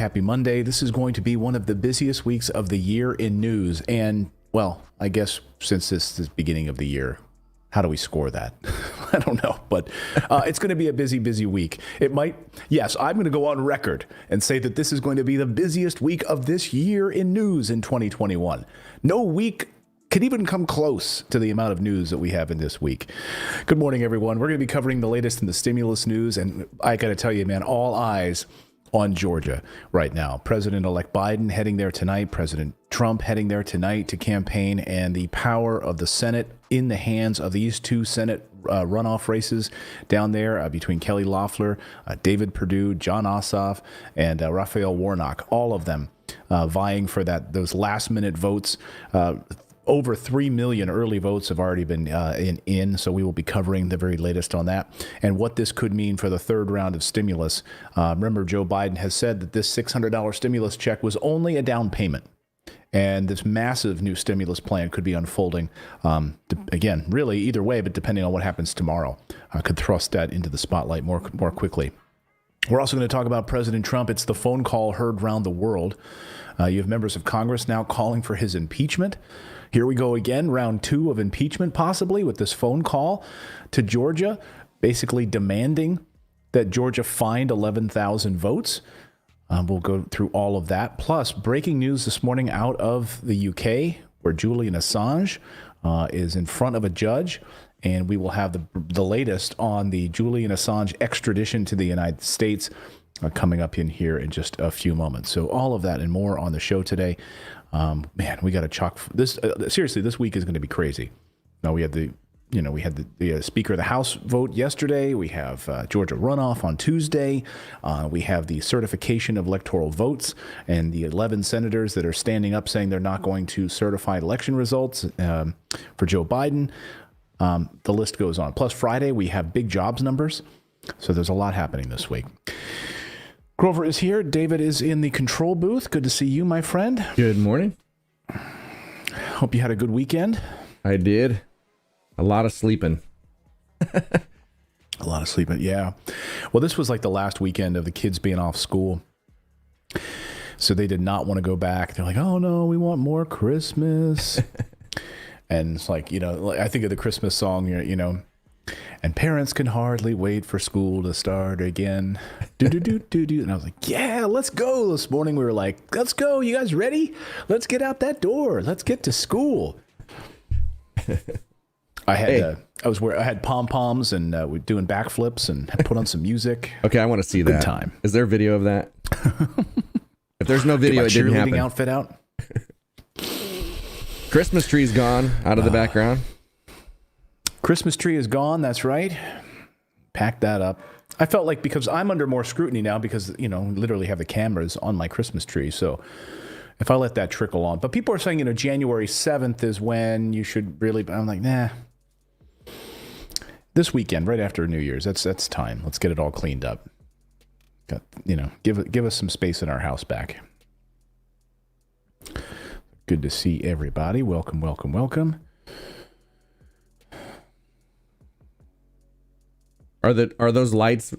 happy Monday. This is going to be one of the busiest weeks of the year in news. And, well, I guess since this is the beginning of the year, how do we score that? I don't know, but it's going to be a busy week. It might, yes, I'm going to go on record and say that this is going to be the busiest week of this year in news in 2021. No week could even come close to the amount of news that we have in this week. Good morning, everyone. We're going to be covering the latest in the stimulus news, and I got to tell you, man, all eyes on Georgia right now. President-elect Biden heading there tonight, President Trump heading there tonight to campaign, and the power of the Senate in the hands of these two Senate runoff races down there between Kelly Loeffler, David Perdue, John Ossoff, and Raphael Warnock, all of them vying for those last-minute votes. Over 3 million early votes have already been in, so we will be covering the very latest on that and what this could mean for the third round of stimulus. Remember, Joe Biden has said that this $600 stimulus check was only a down payment, and this massive new stimulus plan could be unfolding, again, really either way, but depending on what happens tomorrow, could thrust that into the spotlight more quickly. We're also going to talk about President Trump. It's the phone call heard around the world. You have members of Congress now calling for his impeachment. Here we go again, round 2 of impeachment, possibly, with this phone call to Georgia, basically demanding that Georgia find 11,000 votes. We'll go through all of that. Plus, breaking news this morning out of the UK, where Julian Assange is in front of a judge, and we will have the latest on the Julian Assange extradition to the United States coming up in here in just a few moments. So all of that and more on the show today. Man, we got to chalk this. Seriously, this week is going to be crazy. Now we had the Speaker of the House vote yesterday. We have Georgia runoff on Tuesday. We have the certification of electoral votes and the 11 senators that are standing up saying they're not going to certify election results for Joe Biden. The list goes on. Plus Friday, we have big jobs numbers. So there's a lot happening this week. Grover is here. David is in the control booth. Good to see you, my friend. Good morning. Hope you had a good weekend. I did. A lot of sleeping. Yeah. Well, this was like the last weekend of the kids being off school. So they did not want to go back. They're like, oh, no, we want more Christmas. And it's like, I think of the Christmas song, and parents can hardly wait for school to start again. Do. And I was like, yeah, let's go. This morning we were like, let's go. You guys ready? Let's get out that door. Let's get to school. I had pom-poms and we're doing backflips and put on some music. Okay, I want to see that. Good time. Is there a video of that? If there's no video, it didn't happen. Cheerleading outfit out. Christmas tree's gone out of the background. Christmas tree is gone. That's right. Pack that up. I felt like because I'm under more scrutiny now because, literally have the cameras on my Christmas tree. So if I let that trickle on. But people are saying, January 7th is when you should really. I'm like, nah. This weekend, right after New Year's, that's time. Let's get it all cleaned up. Give us some space in our house back. Good to see everybody. Welcome. Are those lights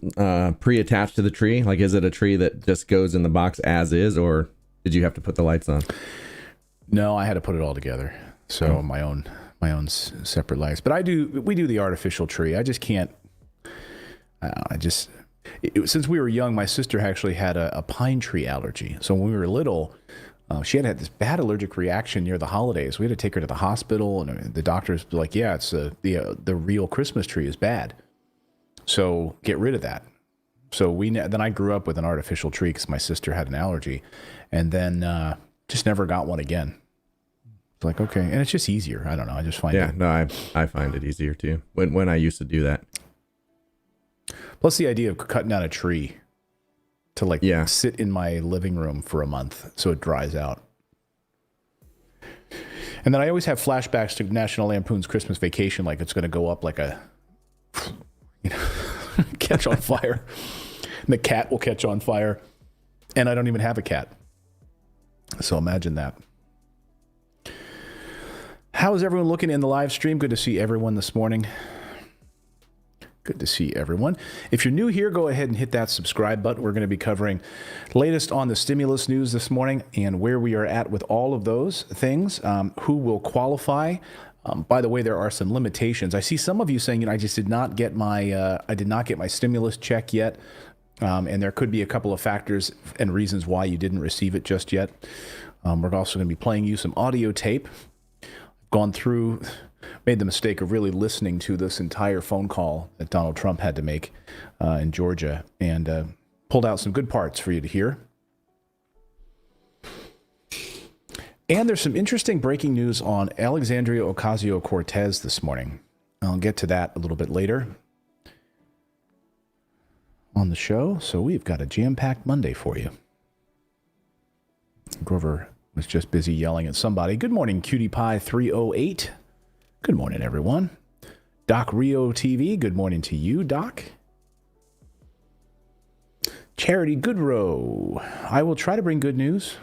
pre-attached to the tree? Like, is it a tree that just goes in the box as is, or did you have to put the lights on? No, I had to put it all together. So my own separate lights. But we do the artificial tree. I just can't. Since we were young, my sister actually had a pine tree allergy. So when we were little, she had this bad allergic reaction near the holidays. We had to take her to the hospital, and the doctors were like, "Yeah, it's the real Christmas tree is bad. So get rid of that." So then I grew up with an artificial tree because my sister had an allergy, and then just never got one again. It's like, okay, and it's just easier. I don't know. I just find it. Yeah, no, I find it easier too. When I used to do that. Plus the idea of cutting down a tree to sit in my living room for a month so it dries out. And then I always have flashbacks to National Lampoon's Christmas Vacation, like it's going to go up like a catch on fire. And the cat will catch on fire. And I don't even have a cat. So imagine that. How is everyone looking in the live stream? Good to see everyone this morning. Good to see everyone. If you're new here, go ahead and hit that subscribe button. We're going to be covering latest on the stimulus news this morning and where we are at with all of those things, who will qualify. By the way, there are some limitations. I see some of you saying, I just did not get my stimulus check yet. And there could be a couple of factors and reasons why you didn't receive it just yet. We're also going to be playing you some audio tape. Gone through, made the mistake of really listening to this entire phone call that Donald Trump had to make in Georgia, and pulled out some good parts for you to hear. And there's some interesting breaking news on Alexandria Ocasio-Cortez this morning. I'll get to that a little bit later on the show. So we've got a jam-packed Monday for you. Grover was just busy yelling at somebody. Good morning, Cutie Pie 308. Good morning, everyone. Doc Rio TV, good morning to you, Doc. Charity Goodrow, I will try to bring good news.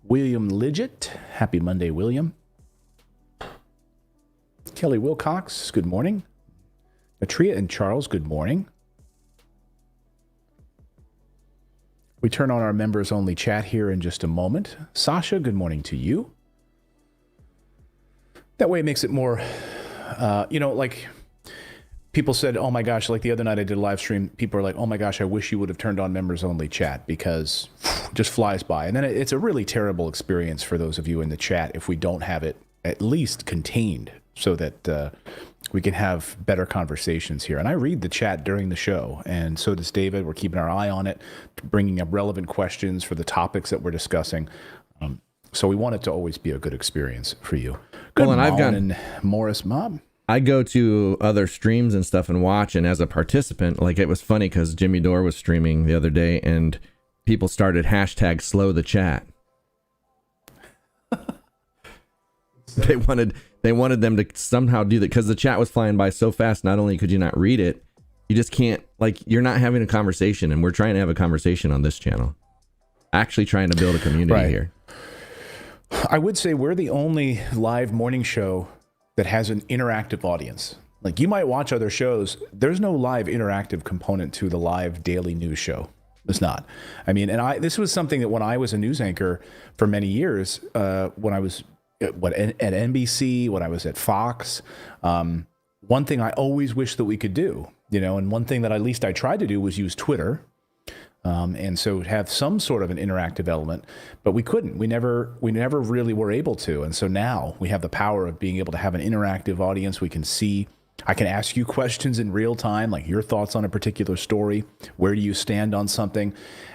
William Lidgett, happy Monday, William. Kelly Wilcox, good morning. Matria and Charles, good morning. We turn on our members-only chat here in just a moment. Sasha, good morning to you. That way it makes it more, like people said, oh my gosh, like the other night I did a live stream, people are like, oh my gosh, I wish you would have turned on members-only chat because it just flies by. And then it's a really terrible experience for those of you in the chat if we don't have it at least contained so that we can have better conversations here. And I read the chat during the show, and so does David. We're keeping our eye on it, bringing up relevant questions for the topics that we're discussing. So we want it to always be a good experience for you. Good morning, Morris Mob. I go to other streams and stuff and watch, and as a participant, like it was funny because Jimmy Dore was streaming the other day, and people started hashtag slow the chat. They wanted them to somehow do that because the chat was flying by so fast. Not only could you not read it, you just can't, like, you're not having a conversation, and we're trying to have a conversation on this channel. Actually trying to build a community here. I would say we're the only live morning show that has an interactive audience. Like, you might watch other shows. There's no live interactive component to the live daily news show. It's not. I mean, and this was something that when I was a news anchor for many years, when I was at NBC, when I was at Fox, one thing I always wished that we could do, and one thing that at least I tried to do was use Twitter. And so have some sort of an interactive element, but we couldn't. We never really were able to. And so now we have the power of being able to have an interactive audience. We can see, I can ask you questions in real time, like your thoughts on a particular story. Where do you stand on something?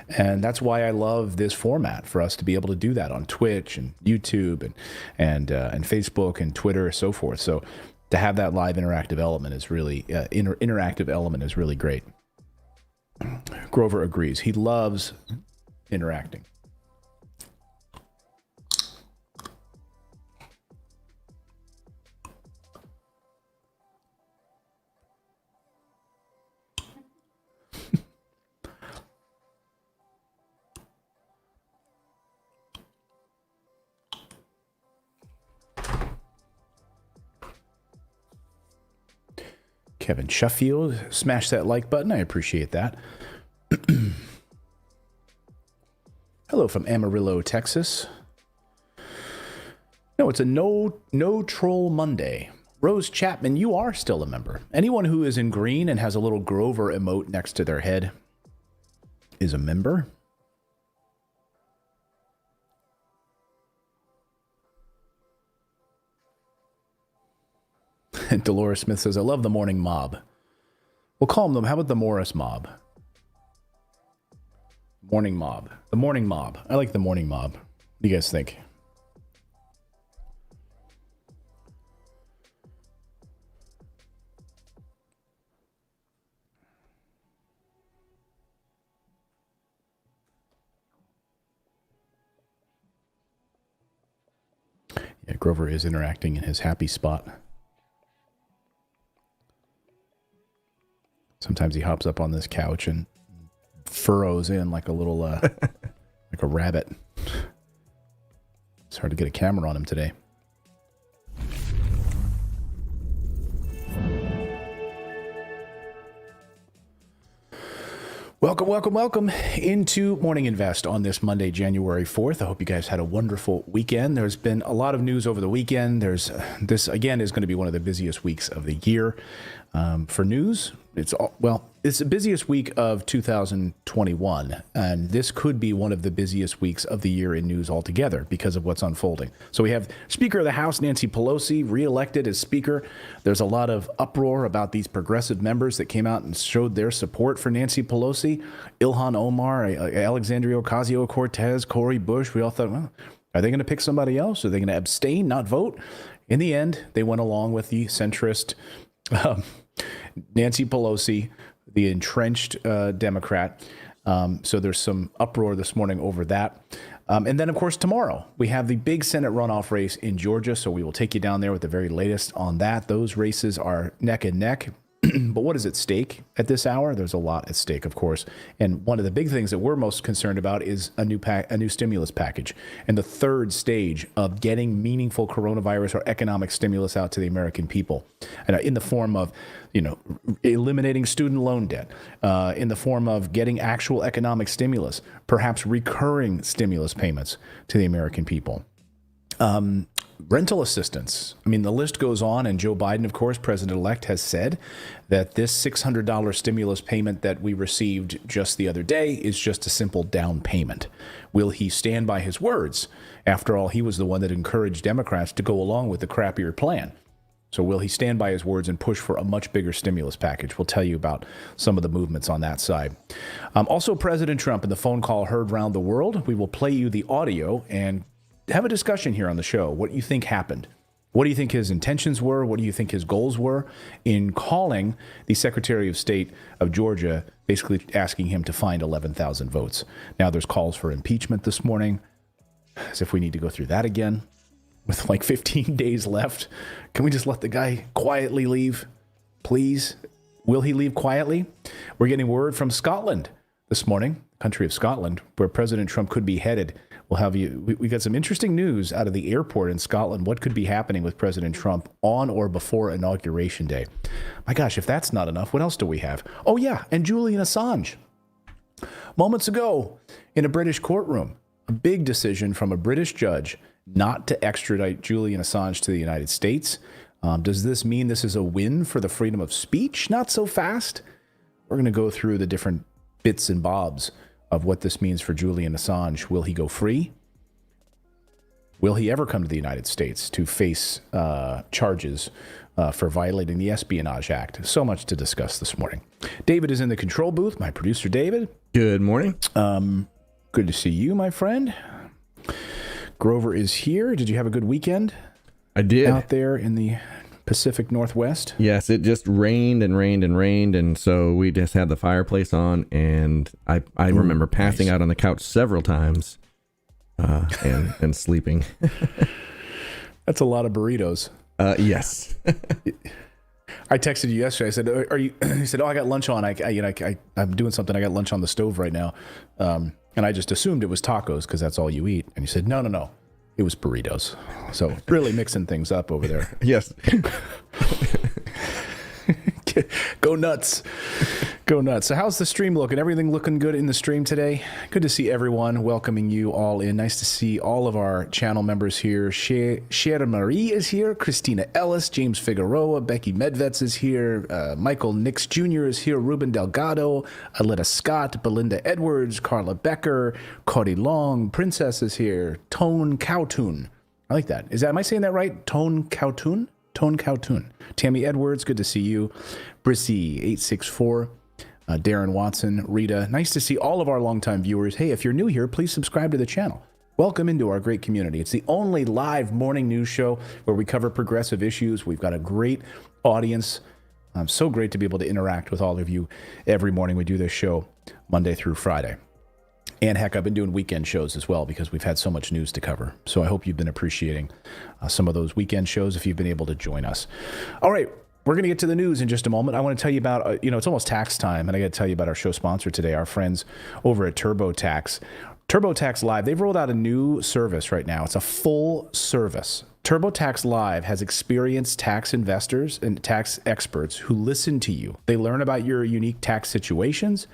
And that's why I love this format, for us to be able to do that on Twitch and YouTube and Facebook and Twitter and so forth. So to have that live interactive element is really interactive element is really great. Grover agrees. He loves interacting. Kevin Sheffield, smash that like button. I appreciate that. Hello from Amarillo, Texas. No, it's a no troll Monday. Rose Chapman, you are still a member. Anyone who is in green and has a little Grover emote next to their head is a member. And Dolores Smith says, I love the morning mob. We'll call them, how about the Morris mob? Morning mob. The morning mob. I like the morning mob. What do you guys think? Yeah, Grover is interacting in his happy spot. Sometimes he hops up on this couch and furrows in like a little, like a rabbit. It's hard to get a camera on him today. Welcome into Morning Invest on this Monday, January 4th. I hope you guys had a wonderful weekend. There's been a lot of news over the weekend. This, again, is going to be one of the busiest weeks of the year. For news, it's the busiest week of 2021, and this could be one of the busiest weeks of the year in news altogether because of what's unfolding. So we have Speaker of the House, Nancy Pelosi, reelected as Speaker. There's a lot of uproar about these progressive members that came out and showed their support for Nancy Pelosi. Ilhan Omar, Alexandria Ocasio-Cortez, Cori Bush. We all thought, well, are they going to pick somebody else? Are they going to abstain, not vote? In the end, they went along with the centrist Nancy Pelosi, the entrenched Democrat. So there's some uproar this morning over that. And then, of course, tomorrow we have the big Senate runoff race in Georgia. So we will take you down there with the very latest on that. Those races are neck and neck. But what is at stake at this hour? There's a lot at stake, of course. And one of the big things that we're most concerned about is a new stimulus package and the third stage of getting meaningful coronavirus or economic stimulus out to the American people, and in the form of, eliminating student loan debt, in the form of getting actual economic stimulus, perhaps recurring stimulus payments to the American people. Rental assistance. I mean, the list goes on, and Joe Biden, of course, president-elect, has said that this $600 stimulus payment that we received just the other day is just a simple down payment. Will he stand by his words? After all, he was the one that encouraged Democrats to go along with the crappier plan. So will he stand by his words and push for a much bigger stimulus package? We'll tell you about some of the movements on that side. Also, President Trump and the phone call heard around the world. We will play you the audio and have a discussion here on the show. What you think happened? What do you think his intentions were? What do you think his goals were in calling the Secretary of State of Georgia, basically asking him to find 11,000 votes? Now there's calls for impeachment this morning, as if we need to go through that again with like 15 days left. Can we just let the guy quietly leave, please? Will he leave quietly? We're getting word from Scotland this morning, country of Scotland, where President Trump could be headed. We'll have you. We got some interesting news out of the airport in Scotland. What could be happening with President Trump on or before Inauguration Day? My gosh, if that's not enough, what else do we have? Oh, yeah, and Julian Assange. Moments ago in a British courtroom, a big decision from a British judge not to extradite Julian Assange to the United States. Does this mean this is a win for the freedom of speech? Not so fast. We're going to go through the different bits and bobs of what this means for Julian Assange. Will he go free? Will he ever come to the United States to face charges for violating the Espionage Act? So much to discuss this morning. David is in the control booth, my producer, David. Good morning. Good to see you, my friend. Grover is here. Did you have a good weekend? I did. Out there in the Pacific Northwest? Yes, it just rained and rained and rained, and so we just had the fireplace on, and I remember passing out on the couch several times and sleeping. That's a lot of burritos. Yes. I texted you yesterday. I said, "Are you?" He said, "Oh, I got lunch on. I'm doing something. I got lunch on the stove right now." And I just assumed it was tacos because that's all you eat. And you said, no. It was burritos. So really mixing things up over there. Yes. Go nuts. Go nuts. So how's the stream looking? Everything looking good in the stream today? Good to see everyone. Welcoming you all in. Nice to see all of our channel members here. Cher Marie is here. Christina Ellis. James Figueroa. Becky Medvets is here. Michael Nix Jr. is here. Ruben Delgado. Aletta Scott. Belinda Edwards. Carla Becker. Cody Long. Princess is here. Tone Cowtoon. I like that. Am I saying that right? Tone Cowtoon? Tone Cowtoon. Tammy Edwards, good to see you. Brissy 864, Darren Watson, Rita. Nice to see all of our longtime viewers. Hey, if you're new here, please subscribe to the channel. Welcome into our great community. It's the only live morning news show where we cover progressive issues. We've got a great audience. So great to be able to interact with all of you every morning. We do this show Monday through Friday. And heck, I've been doing weekend shows as well because we've had so much news to cover. So I hope you've been appreciating some of those weekend shows if you've been able to join us. All right, we're going to get to the news in just a moment. I want to tell you about, it's almost tax time, and I got to tell you about our show sponsor today, our friends over at TurboTax. TurboTax Live, they've rolled out a new service right now. It's a full service TurboTax Live has experienced tax investors and tax experts who listen to you. They learn about your unique tax situations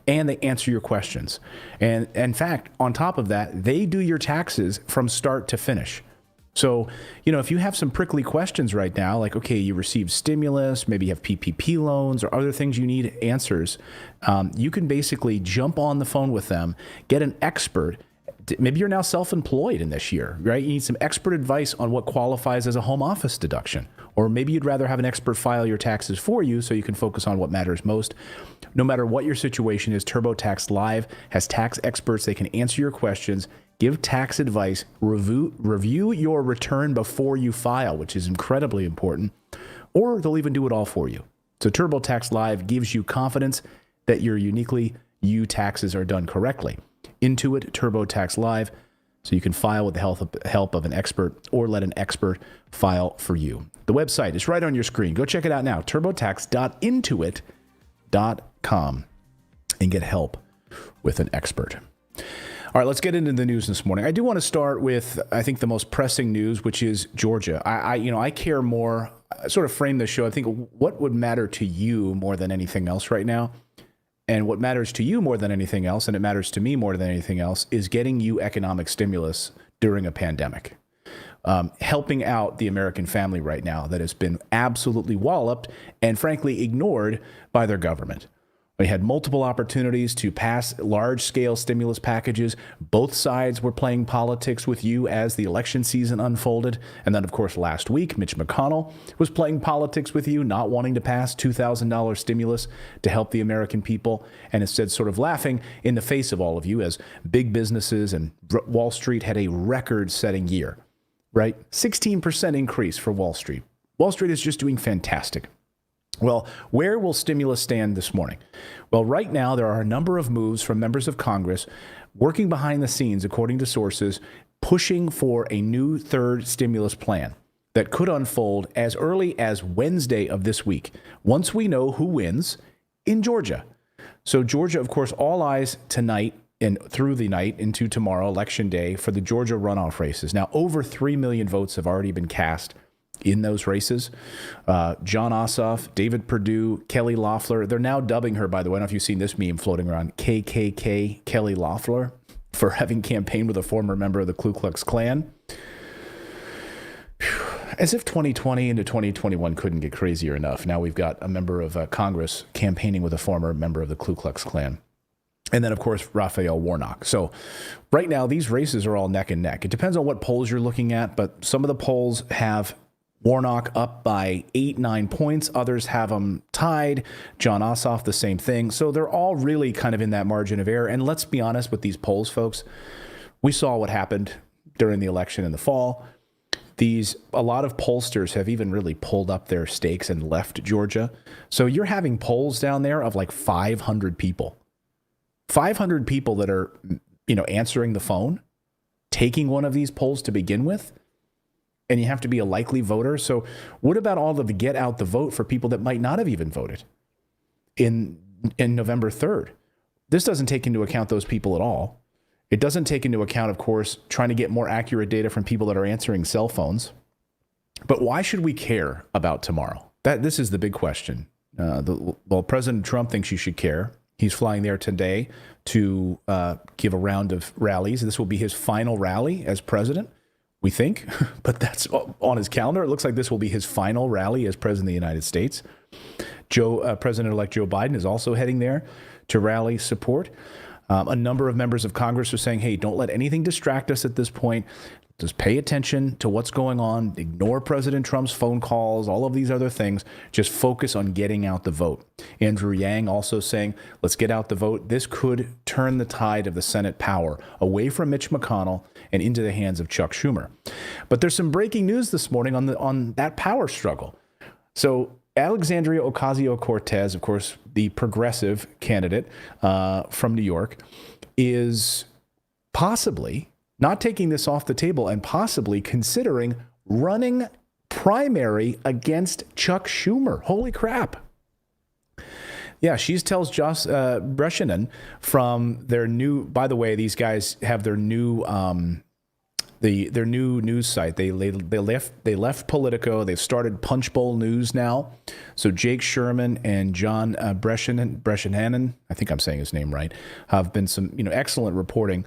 and they answer your questions. And in fact, on top of that, they do your taxes from start to finish. So, if you have some prickly questions right now, like, okay, you received stimulus, maybe you have PPP loans or other things you need answers, you can basically jump on the phone with them, get an expert. Maybe you're now self-employed in this year, right? You need some expert advice on what qualifies as a home office deduction. Or maybe you'd rather have an expert file your taxes for you so you can focus on what matters most. No matter what your situation is, TurboTax Live has tax experts. They can answer your questions, give tax advice, review your return before you file, which is incredibly important, or they'll even do it all for you. So TurboTax Live gives you confidence that your uniquely you taxes are done correctly. Intuit TurboTax Live, so you can file with the help of an expert or let an expert file for you. The website is right on your screen. Go check it out now, turbotax.intuit.com, and get help with an expert. All right, let's get into the news this morning. I do want to start with, I think, the most pressing news, which is Georgia. I care more, I sort of frame the show. I think what would matter to you more than anything else right now, and what matters to you more than anything else, and it matters to me more than anything else, is getting you economic stimulus during a pandemic. Helping out the American family right now that has been absolutely walloped and frankly ignored by their government. We had multiple opportunities to pass large-scale stimulus packages. Both sides were playing politics with you as the election season unfolded. And then, of course, last week, Mitch McConnell was playing politics with you, not wanting to pass $2,000 stimulus to help the American people, and instead sort of laughing in the face of all of you as big businesses and Wall Street had a record-setting year, right? 16% increase for Wall Street. Wall Street is just doing fantastic. Well, where will stimulus stand this morning? Well, right now, there are a number of moves from members of Congress working behind the scenes, according to sources, pushing for a new third stimulus plan that could unfold as early as Wednesday of this week, once we know who wins in Georgia. So Georgia, of course, all eyes tonight and through the night into tomorrow, Election Day, for the Georgia runoff races. Now, over 3 million votes have already been cast in those races. Jon Ossoff, David Perdue, Kelly Loeffler. They're now dubbing her, by the way, I don't know if you've seen this meme floating around, KKK Kelly Loeffler, for having campaigned with a former member of the Ku Klux Klan. As if 2020 into 2021 couldn't get crazier enough. Now we've got a member of Congress campaigning with a former member of the Ku Klux Klan. And then, of course, Raphael Warnock. So right now, these races are all neck and neck. It depends on what polls you're looking at, but some of the polls have Warnock up by 8-9 points. Others have them tied. Jon Ossoff, the same thing. So they're all really kind of in that margin of error. And let's be honest with these polls, folks. We saw what happened during the election in the fall. A lot of pollsters have even really pulled up their stakes and left Georgia. So you're having polls down there of like 500 people. 500 people that are, answering the phone, taking one of these polls to begin with. And you have to be a likely voter. So what about all of the get out the vote for people that might not have even voted in November 3rd? This doesn't take into account those people at all. It doesn't take into account, of course, trying to get more accurate data from people that are answering cell phones. But why should we care about tomorrow? This is the big question. President Trump thinks you should care. He's flying there today to give a round of rallies. This will be his final rally as president, we think, but that's on his calendar. It looks like this will be his final rally as president of the United States. President-elect Joe Biden is also heading there to rally support. A number of members of Congress are saying, hey, don't let anything distract us at this point. Just pay attention to what's going on. Ignore President Trump's phone calls, all of these other things. Just focus on getting out the vote. Andrew Yang also saying, let's get out the vote. This could turn the tide of the Senate power away from Mitch McConnell and into the hands of Chuck Schumer. But there's some breaking news this morning on that power struggle. So Alexandria Ocasio-Cortez, of course, the progressive candidate from New York, is possibly not taking this off the table and possibly considering running primary against Chuck Schumer. Holy crap. Yeah, she tells Josh Breshenin from their new, by the way, these guys have their new their new news site. They left Politico. They've started Punchbowl News now. So Jake Sherman and John Breshenanen, I think I'm saying his name right, have been some excellent reporting.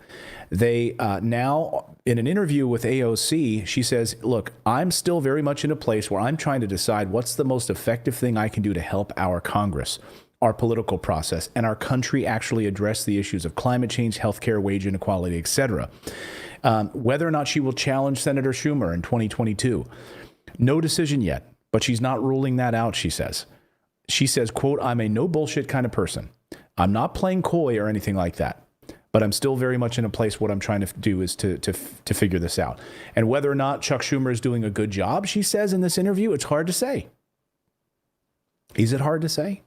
They now, in an interview with AOC, she says, "Look, I'm still very much in a place where I'm trying to decide what's the most effective thing I can do to help our Congress, our political process, and our country actually address the issues of climate change, healthcare, wage inequality, etc." Whether or not she will challenge Senator Schumer in 2022, no decision yet, but she's not ruling that out, she says. She says, quote, "I'm a no bullshit kind of person. I'm not playing coy or anything like that, but I'm still very much in a place what I'm trying to do is to figure this out." And whether or not Chuck Schumer is doing a good job, she says in this interview, it's hard to say. Is it hard to say?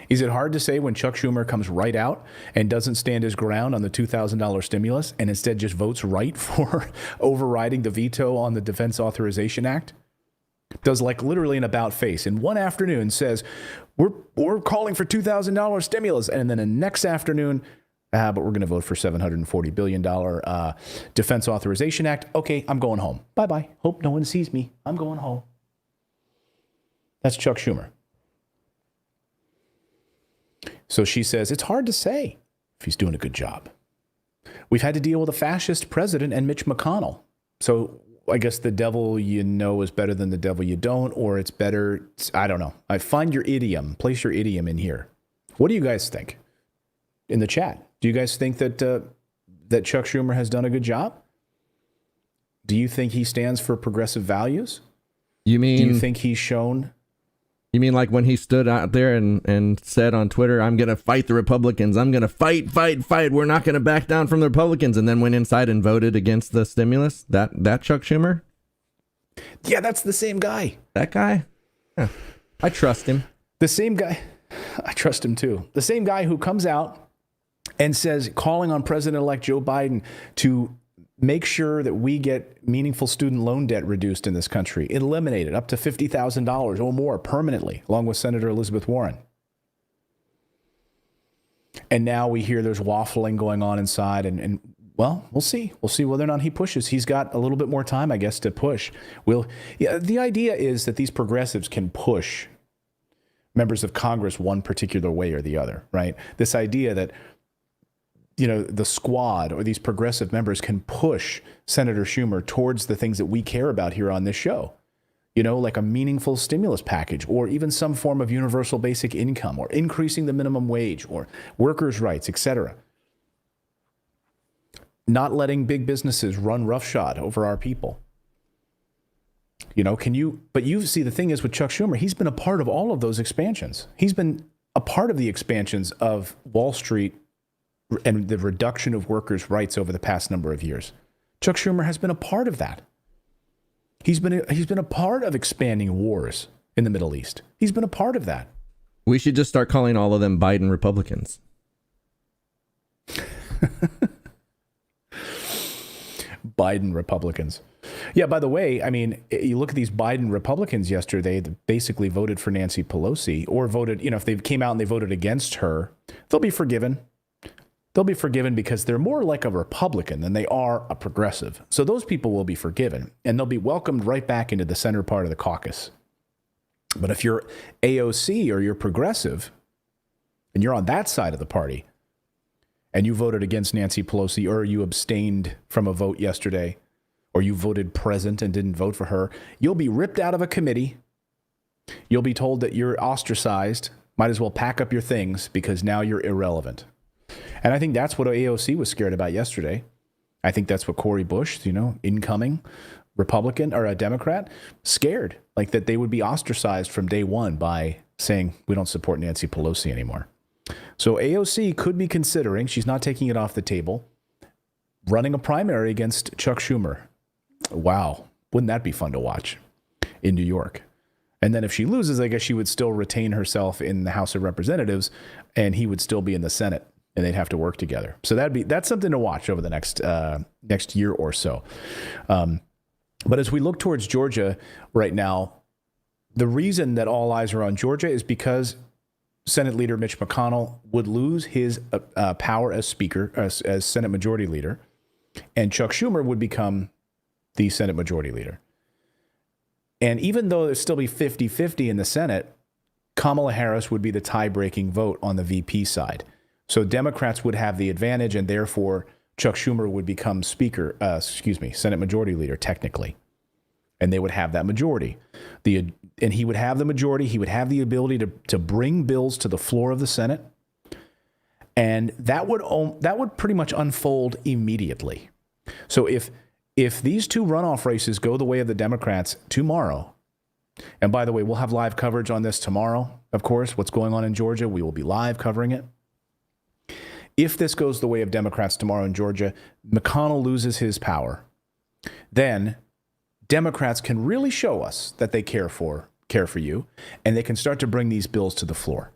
Is it hard to say when Chuck Schumer comes right out and doesn't stand his ground on the $2,000 stimulus and instead just votes right for overriding the veto on the Defense Authorization Act? Does like literally an about face in one afternoon says, we're calling for $2,000 stimulus. And then the next afternoon, but we're going to vote for $740 billion Defense Authorization Act. Okay, I'm going home. Bye-bye. Hope no one sees me. I'm going home. That's Chuck Schumer. So she says, it's hard to say if he's doing a good job. We've had to deal with a fascist president and Mitch McConnell. So I guess the devil you know is better than the devil you don't, or it's better. I don't know. I find your idiom. Place your idiom in here. What do you guys think? In the chat, do you guys think that that Chuck Schumer has done a good job? Do you think he stands for progressive values? You mean? Do you think he's shown? You mean like when he stood out there and said on Twitter, "I'm going to fight the Republicans. I'm going to fight. We're not going to back down from the Republicans," and then went inside and voted against the stimulus? That Chuck Schumer? Yeah, that's the same guy. That guy? Yeah. I trust him. The same guy. I trust him too. The same guy who comes out and says, calling on President-elect Joe Biden to make sure that we get meaningful student loan debt reduced in this country, eliminated up to $50,000 or more permanently, along with Senator Elizabeth Warren. And now we hear there's waffling going on inside, and well, we'll see. We'll see whether or not he pushes. He's got a little bit more time, I guess, to push. The idea is that these progressives can push members of Congress one particular way or the other, right? This idea that the squad or these progressive members can push Senator Schumer towards the things that we care about here on this show, like a meaningful stimulus package or even some form of universal basic income or increasing the minimum wage or workers' rights, etc. Not letting big businesses run roughshod over our people. But you see, the thing is with Chuck Schumer, he's been a part of all of those expansions. He's been a part of the expansions of Wall Street and the reduction of workers' rights over the past number of years. Chuck Schumer has been a part of that. He's been a part of expanding wars in the Middle East. He's been a part of that. We should just start calling all of them Biden Republicans. Biden Republicans. Yeah, by the way, I mean, you look at these Biden Republicans yesterday that basically voted for Nancy Pelosi or voted, if they came out and they voted against her, they'll be forgiven. They'll be forgiven because they're more like a Republican than they are a progressive. So those people will be forgiven and they'll be welcomed right back into the center part of the caucus. But if you're AOC or you're progressive and you're on that side of the party and you voted against Nancy Pelosi or you abstained from a vote yesterday or you voted present and didn't vote for her, you'll be ripped out of a committee. You'll be told that you're ostracized. Might as well pack up your things because now you're irrelevant. And I think that's what AOC was scared about yesterday. I think that's what Cori Bush, incoming Republican or a Democrat, scared, like that they would be ostracized from day one by saying, we don't support Nancy Pelosi anymore. So AOC could be considering, she's not taking it off the table, running a primary against Chuck Schumer. Wow. Wouldn't that be fun to watch in New York? And then if she loses, I guess she would still retain herself in the House of Representatives and he would still be in the Senate. And they'd have to work together. So that's something to watch over the next year or so. But as we look towards Georgia right now, the reason that all eyes are on Georgia is because Senate Leader Mitch McConnell would lose his power as Speaker, as Senate Majority Leader. and Chuck Schumer would become the Senate Majority Leader. And even though there'd still be 50-50 in the Senate, Kamala Harris would be the tie-breaking vote on the VP side. So Democrats would have the advantage, and therefore Chuck Schumer would become Senate Majority Leader technically. And they would have that majority. And he would have the majority. He would have the ability to bring bills to the floor of the Senate. And that would pretty much unfold immediately. So if these two runoff races go the way of the Democrats tomorrow, and by the way, we'll have live coverage on this tomorrow, of course, what's going on in Georgia, we will be live covering it. If this goes the way of Democrats tomorrow in Georgia, McConnell loses his power, then Democrats can really show us that they care for you, and they can start to bring these bills to the floor.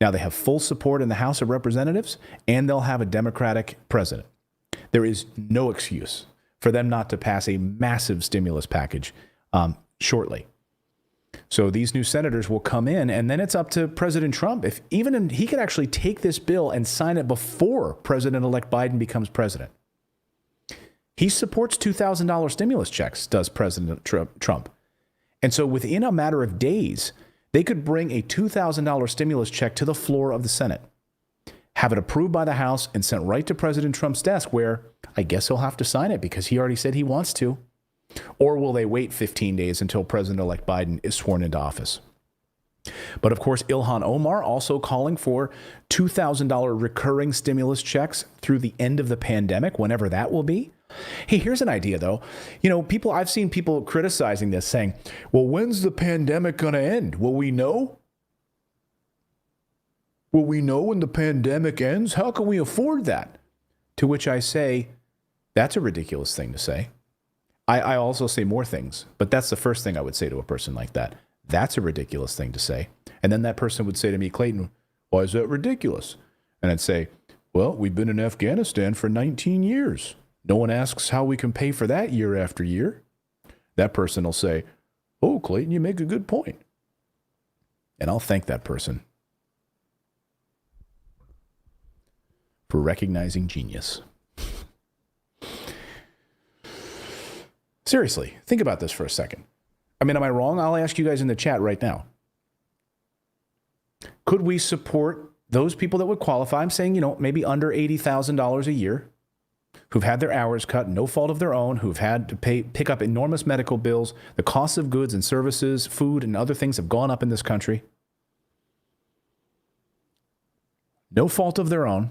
Now, they have full support in the House of Representatives, and they'll have a Democratic president. There is no excuse for them not to pass a massive stimulus package shortly. So these new senators will come in, and then it's up to President Trump. He could actually take this bill and sign it before President-elect Biden becomes president. He supports $2,000 stimulus checks, does President Trump. And so within a matter of days, they could bring a $2,000 stimulus check to the floor of the Senate, have it approved by the House, and sent right to President Trump's desk, where I guess he'll have to sign it because he already said he wants to. Or will they wait 15 days until President-elect Biden is sworn into office? But of course, Ilhan Omar also calling for $2,000 recurring stimulus checks through the end of the pandemic, whenever that will be. Hey, here's an idea, though. I've seen people criticizing this, saying, well, when's the pandemic going to end? Will we know? Will we know when the pandemic ends? How can we afford that? To which I say, that's a ridiculous thing to say. I also say more things, but that's the first thing I would say to a person like that. That's a ridiculous thing to say. And then that person would say to me, Clayton, why is that ridiculous? And I'd say, well, we've been in Afghanistan for 19 years. No one asks how we can pay for that year after year. That person will say, oh, Clayton, you make a good point. And I'll thank that person for recognizing genius. Seriously, think about this for a second. I mean, am I wrong? I'll ask you guys in the chat right now. Could we support those people that would qualify? I'm saying, maybe under $80,000 a year, who've had their hours cut, no fault of their own, who've had to pick up enormous medical bills. The cost of goods and services, food and other things have gone up in this country. No fault of their own.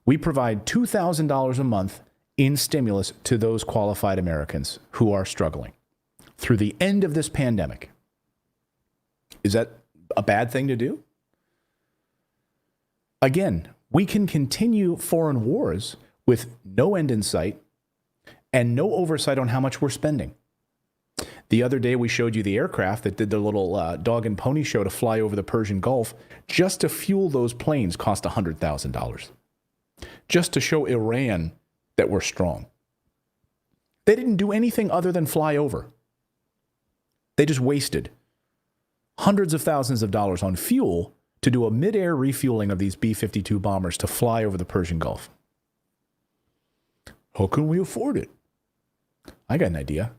We provide $2,000 a month in stimulus to those qualified Americans who are struggling through the end of this pandemic. Is that a bad thing to do? Again, we can continue foreign wars with no end in sight and no oversight on how much we're spending. The other day, we showed you the aircraft that did their little dog and pony show to fly over the Persian Gulf. Just to fuel those planes cost $100,000. Just to show Iran that we're strong. They didn't do anything other than fly over. They just wasted hundreds of thousands of dollars on fuel to do a mid-air refueling of these B-52 bombers to fly over the Persian Gulf. How can we afford it? I got an idea.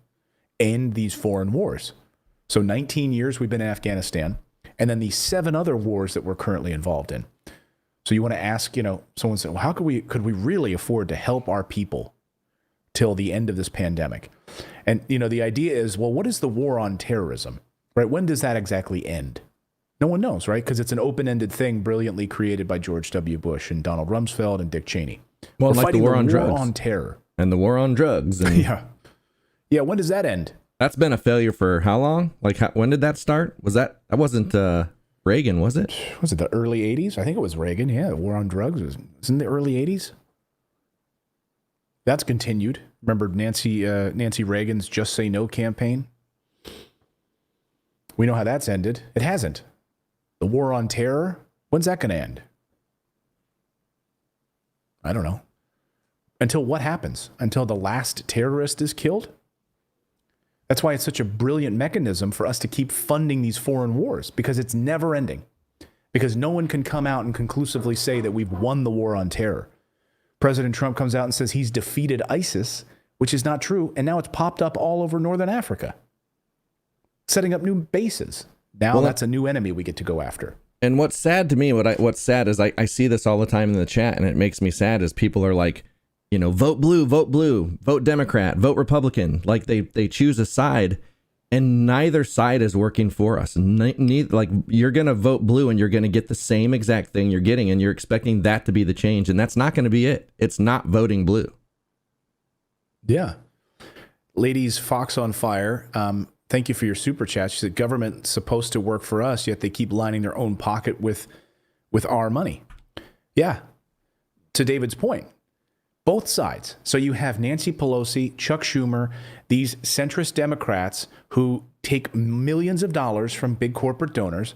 End these foreign wars. So 19 years we've been in Afghanistan, and then these 7 other wars that we're currently involved in. So you want to ask, someone said, well, how could we really afford to help our people till the end of this pandemic? And, the idea is, well, what is the war on terrorism, right? When does that exactly end? No one knows, right? Because it's an open-ended thing brilliantly created by George W. Bush and Donald Rumsfeld and Dick Cheney. Well, we're like the war on drugs. War on terror. And the war on drugs. And Yeah, when does that end? That's been a failure for how long? When did that start? That wasn't Reagan, was it? Was it the early 80s? I think it was Reagan. Yeah, the war on drugs was in the early 80s. That's continued. Remember Nancy Reagan's Just Say No campaign? We know how that's ended. It hasn't. The war on terror, when's that going to end? I don't know. Until what happens? Until the last terrorist is killed? That's why it's such a brilliant mechanism for us to keep funding these foreign wars, because it's never ending. Because no one can come out and conclusively say that we've won the war on terror. President Trump comes out and says he's defeated ISIS, which is not true. And now it's popped up all over Northern Africa, setting up new bases. Now that's a new enemy we get to go after. And what's sad to me, what's sad is I see this all the time in the chat, and it makes me sad, is people are like, vote blue, vote Democrat, vote Republican. Like they choose a side, and neither side is working for us. Like, you're going to vote blue and you're going to get the same exact thing you're getting, and you're expecting that to be the change. And that's not going to be it. It's not voting blue. Yeah. Ladies, Fox on Fire. Thank you for your super chat. She said, government's supposed to work for us, yet they keep lining their own pocket with our money. Yeah. To David's point, both sides. So you have Nancy Pelosi, Chuck Schumer, these centrist Democrats who take millions of dollars from big corporate donors,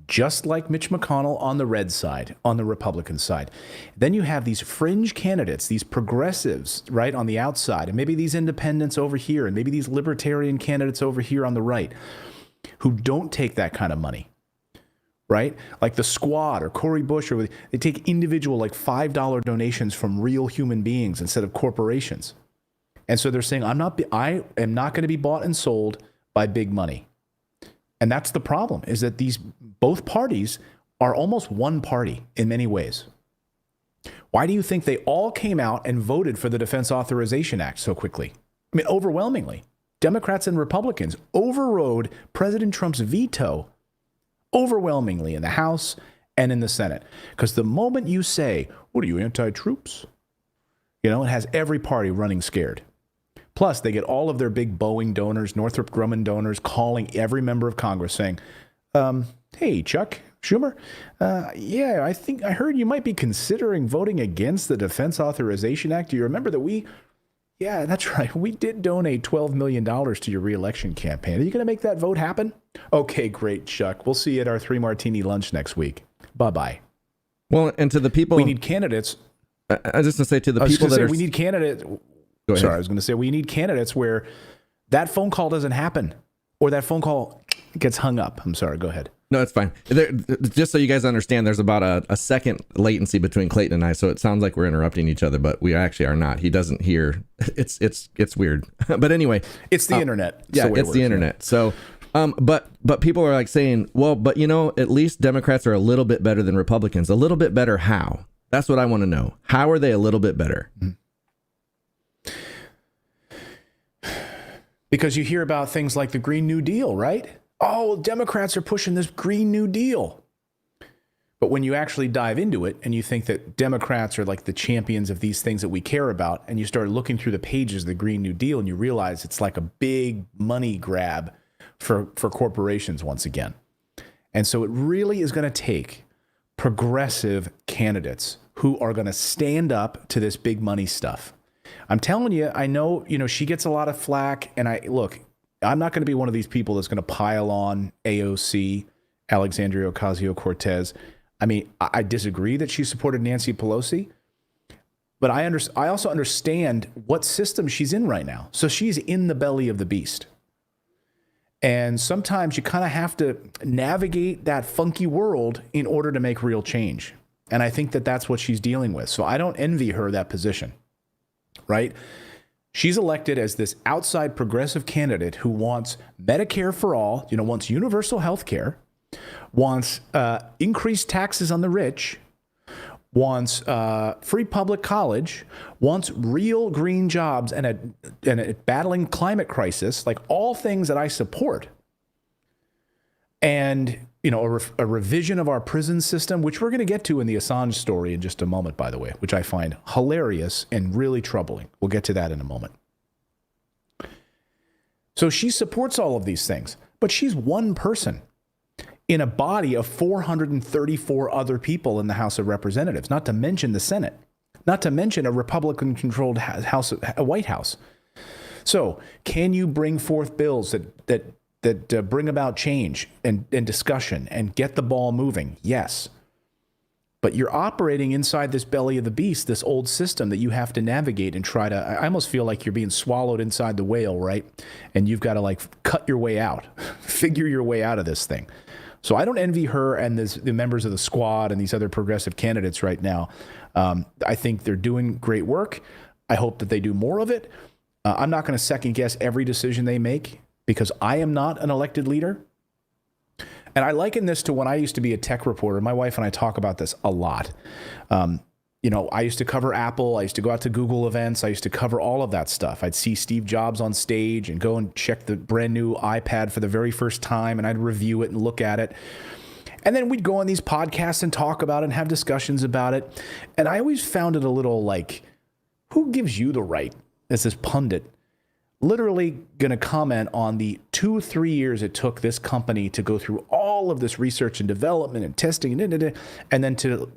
just like Mitch McConnell on the red side, on the Republican side. Then you have these fringe candidates, these progressives, right, on the outside, and maybe these independents over here, and maybe these libertarian candidates over here on the right, who don't take that kind of money, right? Like the Squad or Cory Bush, or they take individual like $5 donations from real human beings instead of corporations. And so they're saying, I am not going to be bought and sold by big money. And that's the problem, is that both parties are almost one party in many ways. Why do you think they all came out and voted for the Defense Authorization Act so quickly? I mean, overwhelmingly. Democrats and Republicans overrode President Trump's veto overwhelmingly in the House and in the Senate. Because the moment you say, what are you, anti-troops? It has every party running scared. Plus, they get all of their big Boeing donors, Northrop Grumman donors, calling every member of Congress saying, hey, Chuck Schumer, yeah, I heard you might be considering voting against the Defense Authorization Act. Do you remember that yeah, that's right. We did donate $12 million to your reelection campaign. Are you going to make that vote happen? Okay, great, Chuck. We'll see you at our 3-martini lunch next week. Bye-bye. Well, and to the people... We need candidates. I was just going to say to the people that are... We need candidates... Sorry, I was going to say we need candidates where that phone call doesn't happen or that phone call gets hung up. I'm sorry. Go ahead. No, it's fine. Just so you guys understand, there's about a second latency between Clayton and I, so it sounds like we're interrupting each other, but we actually are not. He doesn't hear. It's weird. But anyway, it's the internet. Yeah, it's the internet. So, but people are like saying, well, but at least Democrats are a little bit better than Republicans. A little bit better how? That's what I want to know. How are they a little bit better? Mm-hmm. Because you hear about things like the Green New Deal, right? Oh, Democrats are pushing this Green New Deal. But when you actually dive into it and you think that Democrats are like the champions of these things that we care about, and you start looking through the pages of the Green New Deal and you realize it's like a big money grab for corporations once again. And so it really is going to take progressive candidates who are going to stand up to this big money stuff. I'm telling you, I know, she gets a lot of flack, and I'm not going to be one of these people that's going to pile on AOC, Alexandria Ocasio-Cortez. I mean, I disagree that she supported Nancy Pelosi, but I also understand what system she's in right now. So she's in the belly of the beast. And sometimes you kind of have to navigate that funky world in order to make real change. And I think that that's what she's dealing with. So I don't envy her that position. Right? She's elected as this outside progressive candidate who wants Medicare for all, wants universal health care, wants increased taxes on the rich, wants free public college, wants real green jobs and a battling climate crisis, like all things that I support. And, a revision of our prison system, which we're going to get to in the Assange story in just a moment, by the way, which I find hilarious and really troubling. We'll get to that in a moment. So she supports all of these things, but she's one person in a body of 434 other people in the House of Representatives, not to mention the Senate, not to mention a Republican-controlled White House. So can you bring forth bills that bring about change and discussion and get the ball moving? Yes. But you're operating inside this belly of the beast, this old system that you have to navigate and try to, I almost feel like you're being swallowed inside the whale, right? And you've got to cut your way out, figure your way out of this thing. So I don't envy her and the members of the squad and these other progressive candidates right now. I think they're doing great work. I hope that they do more of it. I'm not going to second guess every decision they make because I am not an elected leader. And I liken this to when I used to be a tech reporter. My wife and I talk about this a lot. I used to cover Apple. I used to go out to Google events. I used to cover all of that stuff. I'd see Steve Jobs on stage and go and check the brand new iPad for the very first time, and I'd review it and look at it. And then we'd go on these podcasts and talk about it and have discussions about it. And I always found it a little like, who gives you the right as this pundit literally going to comment on the 2-3 years it took this company to go through all of this research and development and testing and then to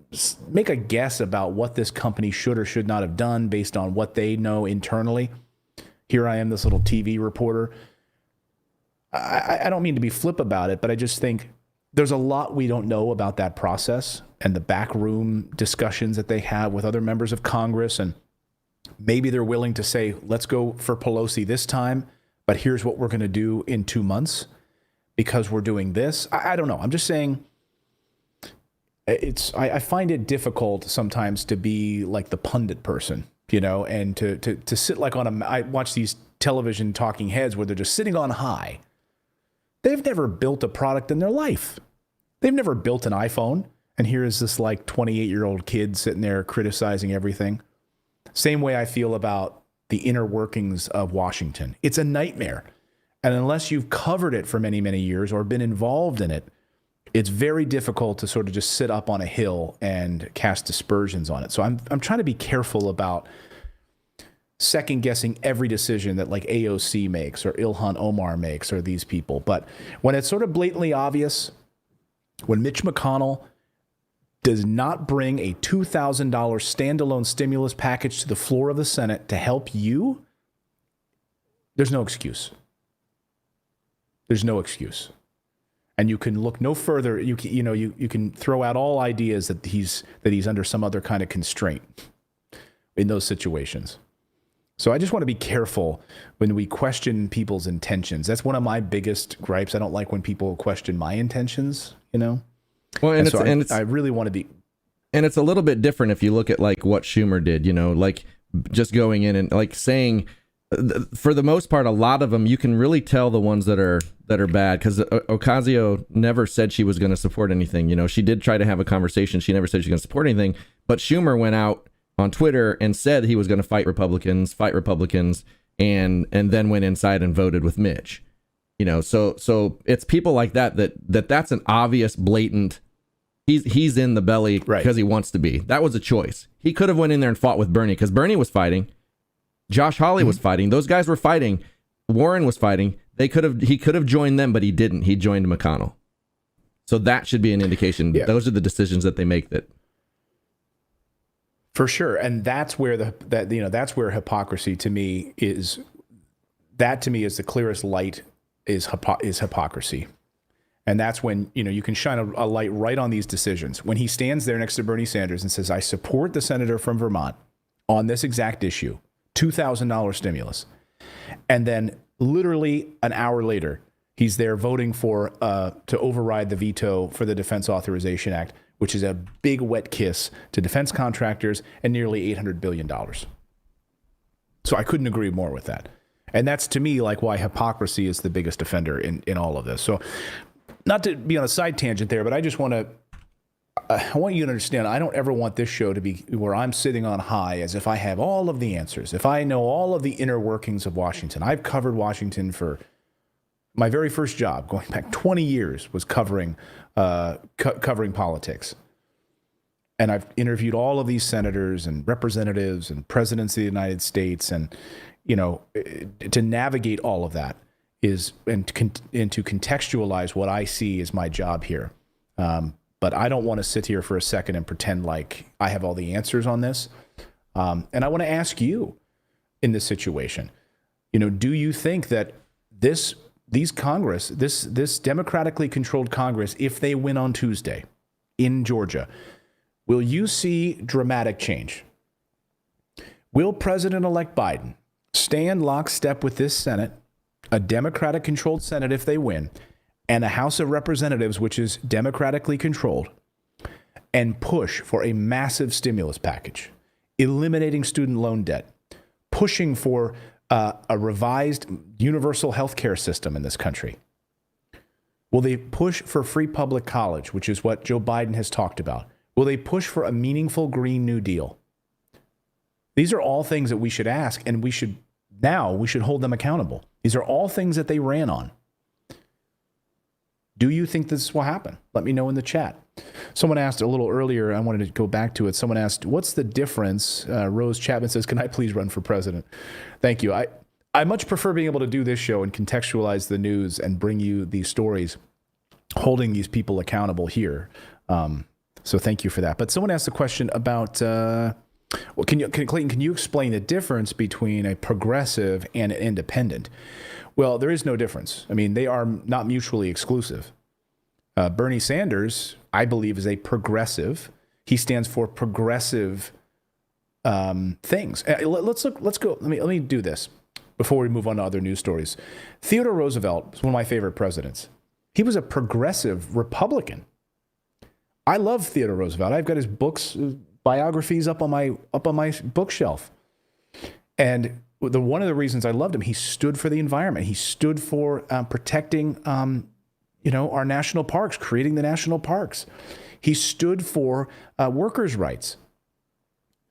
make a guess about what this company should or should not have done based on what they know internally. Here I am, this little TV reporter. I don't mean to be flip about it, but I just think there's a lot we don't know about that process and the backroom discussions that they have with other members of Congress. And maybe they're willing to say, let's go for Pelosi this time, but here's what we're going to do in 2 months because we're doing this. I don't know. I'm just saying I find it difficult sometimes to be like the pundit person, and to sit like I watch these television talking heads where they're just sitting on high. They've never built a product in their life. They've never built an iPhone. And here is this like 28-year-old kid sitting there criticizing everything. Same way I feel about the inner workings of Washington. It's a nightmare. And unless you've covered it for many, many years or been involved in it, it's very difficult to sort of just sit up on a hill and cast aspersions on it. So I'm trying to be careful about second guessing every decision that like AOC makes or Ilhan Omar makes or these people. But when it's sort of blatantly obvious, when Mitch McConnell does not bring a $2,000 standalone stimulus package to the floor of the Senate to help you, there's no excuse. There's no excuse. And you can look no further. You can throw out all ideas that he's under some other kind of constraint in those situations. So I just want to be careful when we question people's intentions. That's one of my biggest gripes. I don't like when people question my intentions, Well, I really want to be. And it's a little bit different if you look at like what Schumer did, like just going in and like saying, for the most part, a lot of them, you can really tell the ones that are bad because Ocasio never said she was going to support anything. She did try to have a conversation. She never said she was going to support anything. But Schumer went out on Twitter and said he was going to fight Republicans, and then went inside and voted with Mitch. So it's people like that's an obvious, blatant. He's in the belly because he wants to be. That was a choice. He could have went in there and fought with Bernie because Bernie was fighting. Josh Hawley was fighting. Those guys were fighting. Warren was fighting. He could have joined them, but he didn't. He joined McConnell. So that should be an indication. Yeah. Those are the decisions that they make that. For sure. And that's where that's where hypocrisy to me is. That to me is the clearest light is hypocrisy. And that's when, you can shine a light right on these decisions. When he stands there next to Bernie Sanders and says, I support the senator from Vermont on this exact issue, $2,000 stimulus. And then literally an hour later, he's there voting for to override the veto for the Defense Authorization Act, which is a big wet kiss to defense contractors and nearly $800 billion. So I couldn't agree more with that. And that's to me like why hypocrisy is the biggest offender in all of this. So not to be on a side tangent there, but I just want you to understand, I don't ever want this show to be where I'm sitting on high as if I have all of the answers, if I know all of the inner workings of Washington. I've covered Washington for my very first job, going back 20 years, was covering politics. And I've interviewed all of these senators and representatives and presidents of the United States. And, to navigate all of that and to contextualize what I see as my job here. But I don't want to sit here for a second and pretend like I have all the answers on this. And I want to ask you in this situation, do you think that this democratically controlled Congress, if they win on Tuesday in Georgia, will you see dramatic change? Will President-elect Biden stand lockstep with this Senate, a Democratic-controlled Senate if they win, and a House of Representatives, which is democratically controlled, and push for a massive stimulus package, eliminating student loan debt, pushing for a revised universal health care system in this country? Will they push for free public college, which is what Joe Biden has talked about? Will they push for a meaningful Green New Deal? These are all things that we should ask, and we should hold them accountable. These are all things that they ran on. Do you think this will happen? Let me know in the chat. Someone asked a little earlier, I wanted to go back to it. Someone asked, what's the difference? Rose Chapman says, can I please run for president? Thank you. I much prefer being able to do this show and contextualize the news and bring you these stories, holding these people accountable here. So thank you for that. But someone asked a question about, Clayton, can you explain the difference between a progressive and an independent? Well, there is no difference. I mean, they are not mutually exclusive. Bernie Sanders, I believe, is a progressive. He stands for progressive things. Let's go. Let me do this before we move on to other news stories. Theodore Roosevelt was one of my favorite presidents. He was a progressive Republican. I love Theodore Roosevelt. I've got his books, biographies up on my bookshelf. And one of the reasons I loved him, he stood for the environment. He stood for protecting, our national parks, creating the national parks. He stood for workers' rights.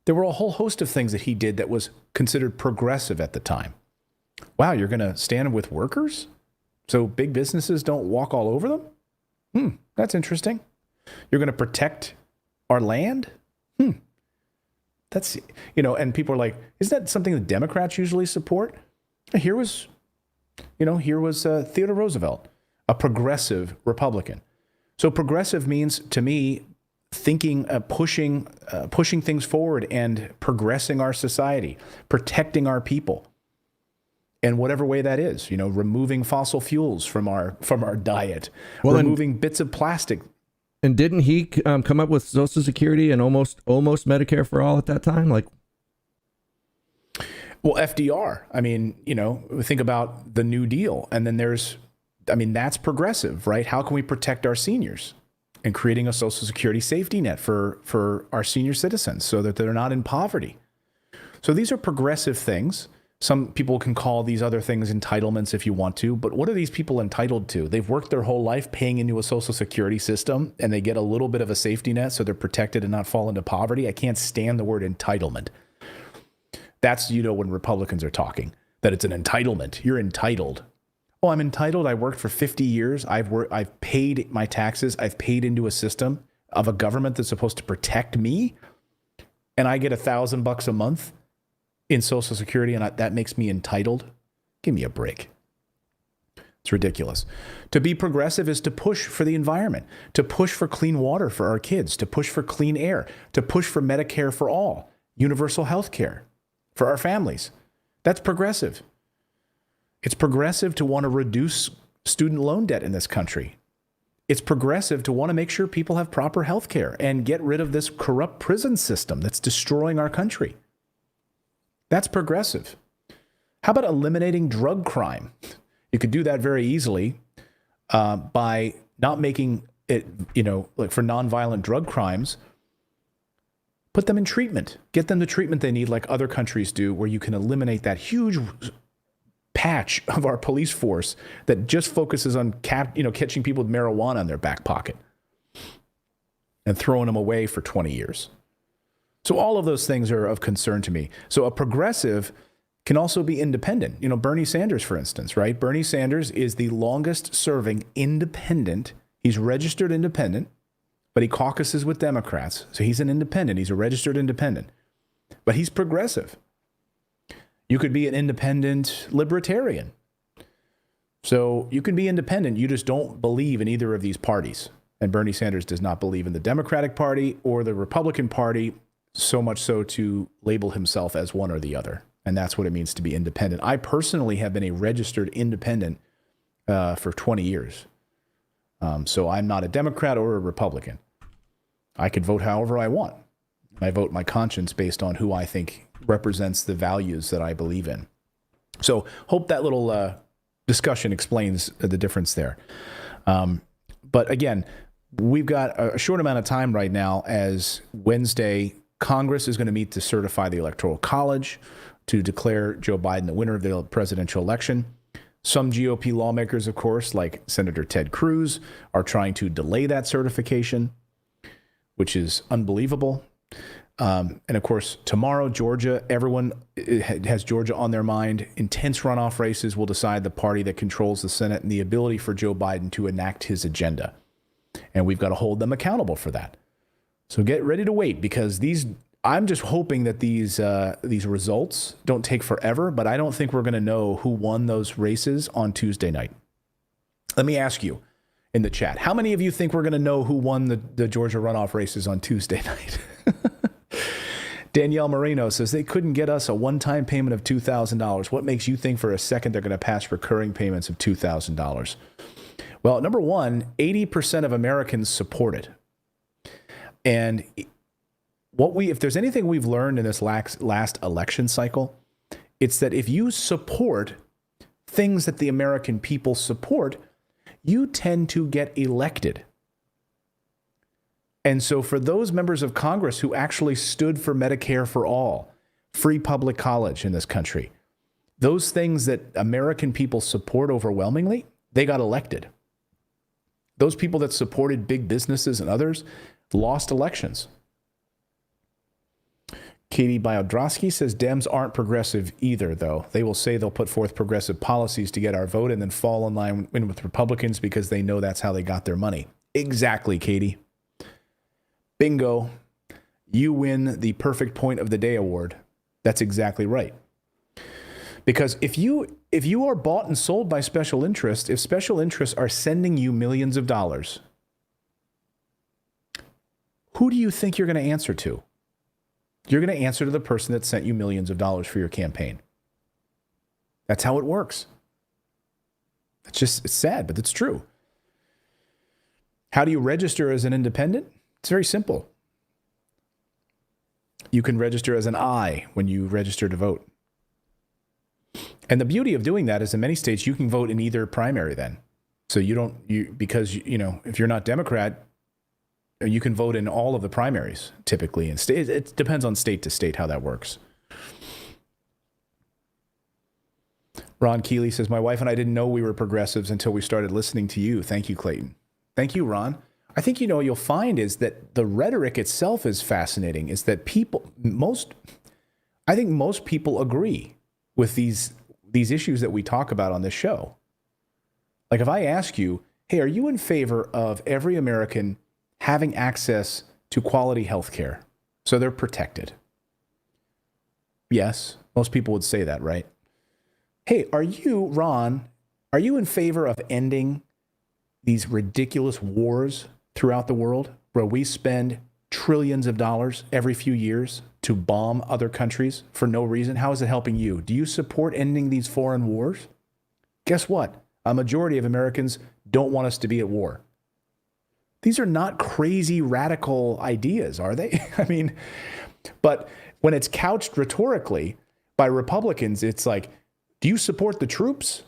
There were a whole host of things that he did that was considered progressive at the time. Wow, you're going to stand with workers? So big businesses don't walk all over them? That's interesting. You're going to protect our land? That's, and people are like, is that something the Democrats usually support? Here was Theodore Roosevelt, a progressive Republican. So progressive means, to me, thinking, pushing things forward and progressing our society, protecting our people. In whatever way that is, removing fossil fuels from our diet, removing bits of plastic. And didn't he come up with Social Security and almost Medicare for all at that time? Well, FDR. I mean, think about the New Deal, and then that's progressive, right? How can we protect our seniors? And creating a Social Security safety net for our senior citizens so that they're not in poverty. So these are progressive things. Some people can call these other things entitlements if you want to, but what are these people entitled to? They've worked their whole life paying into a Social Security system, and they get a little bit of a safety net so they're protected and not fall into poverty. I can't stand the word entitlement. That's, when Republicans are talking, that it's an entitlement. You're entitled. Oh, I'm entitled. I worked for 50 years. I've paid my taxes. I've paid into a system of a government that's supposed to protect me, and I get $1,000 a month in Social Security, and that makes me entitled? Give me a break. It's ridiculous. To be progressive is to push for the environment, to push for clean water for our kids, to push for clean air, to push for Medicare for all, universal health care for our families. That's progressive. It's progressive to want to reduce student loan debt in this country. It's progressive to want to make sure people have proper health care and get rid of this corrupt prison system that's destroying our country. That's progressive. How about eliminating drug crime? You could do that very easily by not making it, for nonviolent drug crimes, put them in treatment. Get them the treatment they need like other countries do, where you can eliminate that huge patch of our police force that just focuses on catching people with marijuana in their back pocket and throwing them away for 20 years. So all of those things are of concern to me. So a progressive can also be independent. Bernie Sanders, for instance, right? Bernie Sanders is the longest serving independent. He's registered independent, but he caucuses with Democrats. So he's an independent. He's a registered independent, but he's progressive. You could be an independent libertarian. So you can be independent. You just don't believe in either of these parties. And Bernie Sanders does not believe in the Democratic Party or the Republican Party, so much so to label himself as one or the other. And that's what it means to be independent. I personally have been a registered independent for 20 years. So I'm not a Democrat or a Republican. I could vote however I want. I vote my conscience based on who I think represents the values that I believe in. So hope that little discussion explains the difference there. But again, we've got a short amount of time right now, as Wednesday, Congress is going to meet to certify the Electoral College to declare Joe Biden the winner of the presidential election. Some GOP lawmakers, of course, like Senator Ted Cruz, are trying to delay that certification, which is unbelievable. And of course, tomorrow, Georgia, everyone has Georgia on their mind. Intense runoff races will decide the party that controls the Senate and the ability for Joe Biden to enact his agenda. And we've got to hold them accountable for that. So get ready to wait, because I'm just hoping that these results don't take forever, but I don't think we're going to know who won those races on Tuesday night. Let me ask you in the chat, how many of you think we're going to know who won the Georgia runoff races on Tuesday night? Danielle Moreno says they couldn't get us a one-time payment of $2,000. What makes you think for a second they're going to pass recurring payments of $2,000? Well, number one, 80% of Americans support it. And if there's anything we've learned in this last election cycle, it's that if you support things that the American people support, you tend to get elected. And so for those members of Congress who actually stood for Medicare for all, free public college in this country, those things that American people support overwhelmingly, they got elected. Those people that supported big businesses and others lost elections. Katie Biodrosky says Dems aren't progressive either, though. They will say they'll put forth progressive policies to get our vote and then fall in line with Republicans because they know that's how they got their money. Exactly, Katie. Bingo. You win the Perfect Point of the Day award. That's exactly right. Because if you are bought and sold by special interests, if special interests are sending you millions of dollars, who do you think you're going to answer to? You're going to answer to the person that sent you millions of dollars for your campaign. That's how it works. It's sad, but it's true. How do you register as an independent? It's very simple. You can register as an I when you register to vote. And the beauty of doing that is in many states, you can vote in either primary then. So because if you're not Democrat, you can vote in all of the primaries typically. And it depends on state to state how that works. Ron Keeley says, my wife and I didn't know we were progressives until we started listening to you. Thank you, Clayton. Thank you, Ron. I think you'll find is that the rhetoric itself is fascinating, is that I think most people agree with these issues that we talk about on this show. Like if I ask you, hey, are you in favor of every American having access to quality health care so they're protected? Yes, most people would say that, right? Hey, Ron, are you in favor of ending these ridiculous wars throughout the world where we spend trillions of dollars every few years to bomb other countries for no reason? How is it helping you? Do you support ending these foreign wars? Guess what? A majority of Americans don't want us to be at war. These are not crazy radical ideas, are they? I mean, but when it's couched rhetorically by Republicans, it's like, do you support the troops?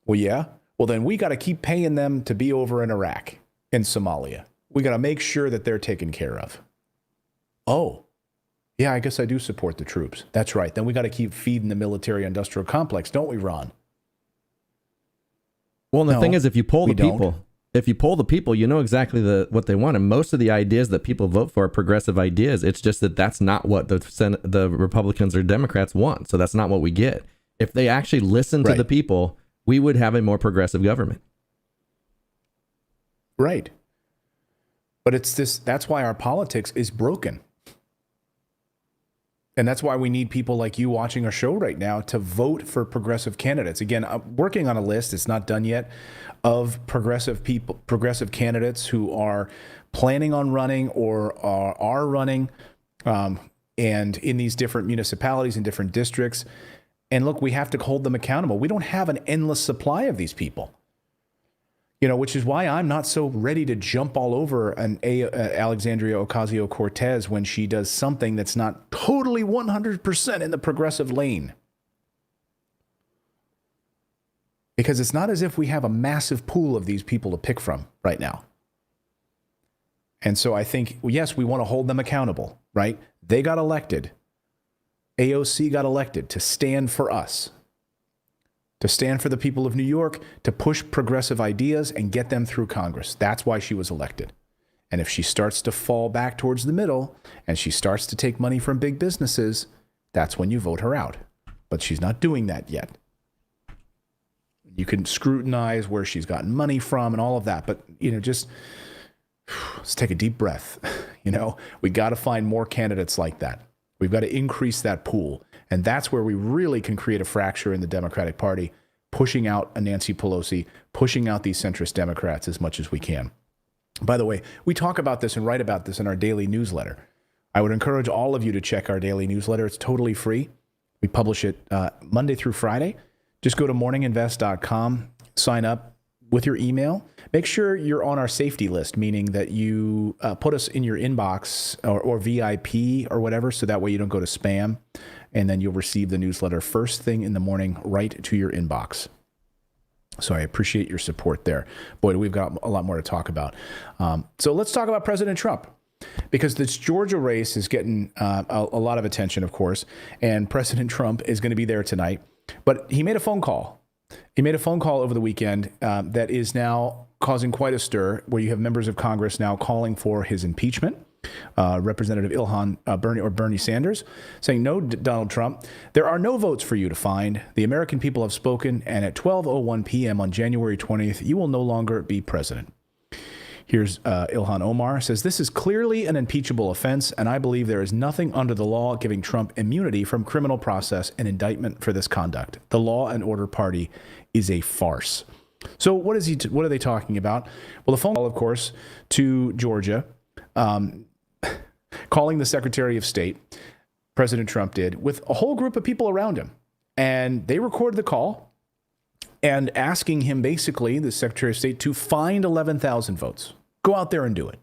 Well, yeah. Well, then we got to keep paying them to be over in Iraq and Somalia. We got to make sure that they're taken care of. Oh, yeah, I guess I do support the troops. That's right. Then we got to keep feeding the military-industrial complex, don't we, Ron? Well, and the thing is, if you poll the people, you know exactly what they want. And most of the ideas that people vote for are progressive ideas. It's just that's not what the Republicans or Democrats want. So that's not what we get. If they actually listen to the people, we would have a more progressive government. Right. But that's why our politics is broken. And that's why we need people like you watching our show right now to vote for progressive candidates. Again, I'm working on a list, it's not done yet, of progressive candidates who are planning on running or are running and in these different municipalities and different districts. And look, we have to hold them accountable. We don't have an endless supply of these people. Which is why I'm not so ready to jump all over Alexandria Ocasio-Cortez when she does something that's not totally 100% in the progressive lane. because it's not as if we have a massive pool of these people to pick from right now. And so I think, yes, we want to hold them accountable, right? They got elected. AOC got elected to stand for us, to stand for the people of New York, to push progressive ideas and get them through Congress. That's why she was elected. And if she starts to fall back towards the middle and she starts to take money from big businesses, that's when you vote her out. But she's not doing that yet. You can scrutinize where she's gotten money from and all of that. But, just let's take a deep breath. We got to find more candidates like that. We've got to increase that pool. And that's where we really can create a fracture in the Democratic Party, pushing out a Nancy Pelosi, pushing out these centrist Democrats as much as we can. By the way, we talk about this and write about this in our daily newsletter. I would encourage all of you to check our daily newsletter. It's totally free. We publish it Monday through Friday. Just go to morninginvest.com, sign up with your email. Make sure you're on our safety list, meaning that you put us in your inbox or VIP or whatever, so that way you don't go to spam, and then you'll receive the newsletter first thing in the morning right to your inbox. So I appreciate your support there. Boy, we've got a lot more to talk about. So let's talk about President Trump, because this Georgia race is getting a lot of attention, of course, and President Trump is going to be there tonight. But he made a phone call. He made a phone call over the weekend that is now causing quite a stir, where you have members of Congress now calling for his impeachment. Representative Bernie Sanders saying, "No, Donald Trump, there are no votes for you to find. The American people have spoken, and at 12:01 p.m. on January 20th, you will no longer be president." Here's Ilhan Omar says, "This is clearly an impeachable offense, and I believe there is nothing under the law giving Trump immunity from criminal process and indictment for this conduct. The Law and Order Party is a farce." So what are they talking about? Well, the phone call, of course, to Georgia, calling the Secretary of State, President Trump did, with a whole group of people around him. And they recorded the call and asking him, basically, the Secretary of State, to find 11,000 votes. Go out there and do it.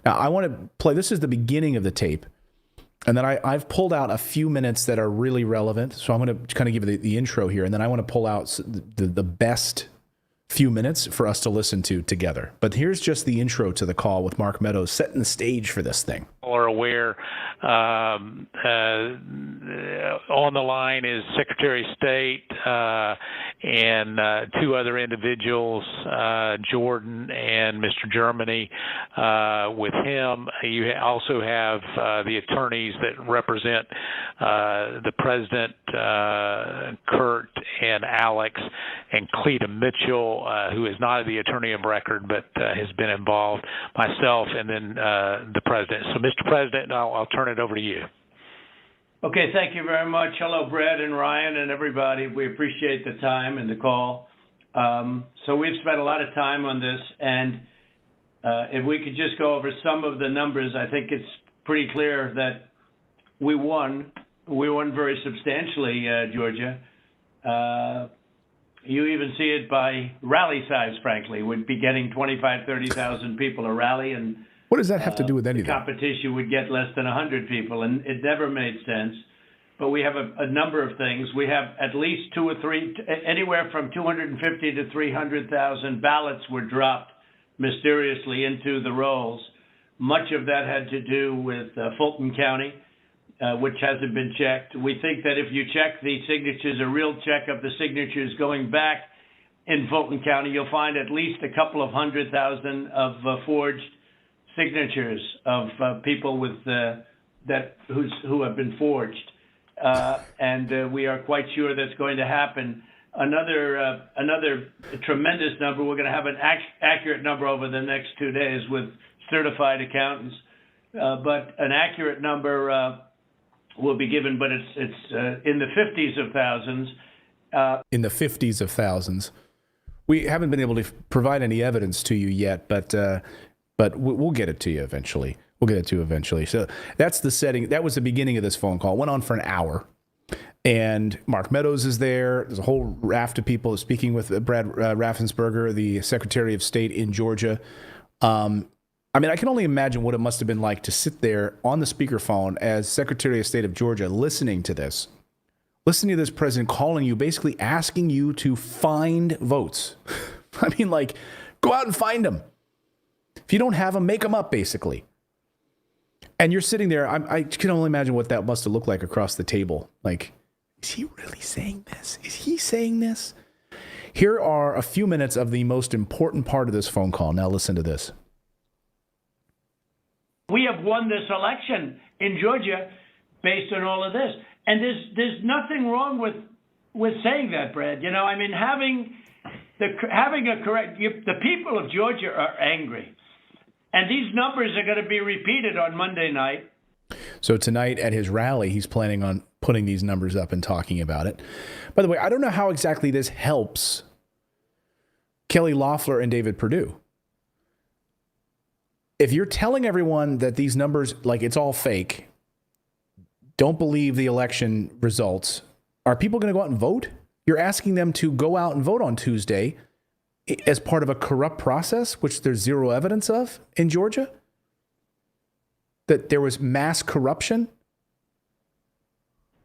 Now, I want to play, this is the beginning of the tape, and then I've pulled out a few minutes that are really relevant. So I'm going to kind of give you the intro here, and then I want to pull out the best few minutes for us to listen to together. But here's just the intro to the call with Mark Meadows setting the stage for this thing. Are aware. On the line is Secretary of State and two other individuals, Jordan and Mr. Germany. With him, you also have the attorneys that represent the President, Kurt and Alex, and Cleta Mitchell, who is not the attorney of record but has been involved, myself, and then the President. So, Mr. President, I'll turn it over to you. Okay, thank you very much. Hello, Brad and Ryan and everybody. We appreciate the time and the call. So we've spent a lot of time on this, and if we could just go over some of the numbers, I think it's pretty clear that we won. We won very substantially, Georgia. You even see it by rally size, frankly. We'd be getting 25,000, 30,000 people a rally, and what does that have to do with anything? The competition would get less than 100 people, and it never made sense. But we have a number of things. We have at least two or three, anywhere from 250 to 300,000 ballots were dropped mysteriously into the rolls. Much of that had to do with Fulton County, which hasn't been checked. We think that if you check the signatures, a real check of the signatures going back in Fulton County, you'll find at least a couple of 100,000 of forged signatures of people with who have been forged, and we are quite sure that's going to happen. Another tremendous number. We're going to have an accurate number over the next 2 days with certified accountants, but an accurate number will be given. But it's in the 50s of thousands. In the 50s of thousands. We haven't been able to provide any evidence to you yet, but we'll get it to you eventually. So that's the setting. That was the beginning of this phone call. It went on for an hour. And Mark Meadows is there. There's a whole raft of people speaking with Brad Raffensperger, the Secretary of State in Georgia. I can only imagine what it must have been like to sit there on the speakerphone as Secretary of State of Georgia listening to this listening to this president calling you, basically asking you to find votes. I mean, like, go out and find them. If you don't have them, make them up, basically. And you're sitting there. I can only imagine what that must have looked like across the table. Like, is he really saying this? Is he saying this? Here are a few minutes of the most important part of this phone call. Now listen to this. We have won this election in Georgia based on all of this. And there's nothing wrong with saying that, Brad. You know, I mean, having a correct, the people of Georgia are angry. And these numbers are going to be repeated on Monday night. So tonight at his rally, he's planning on putting these numbers up and talking about it. By the way, I don't know how exactly this helps Kelly Loeffler and David Perdue. If you're telling everyone that these numbers, like, it's all fake, don't believe the election results, are people going to go out and vote? You're asking them to go out and vote on Tuesday as part of a corrupt process, which there's zero evidence of in Georgia? That there was mass corruption?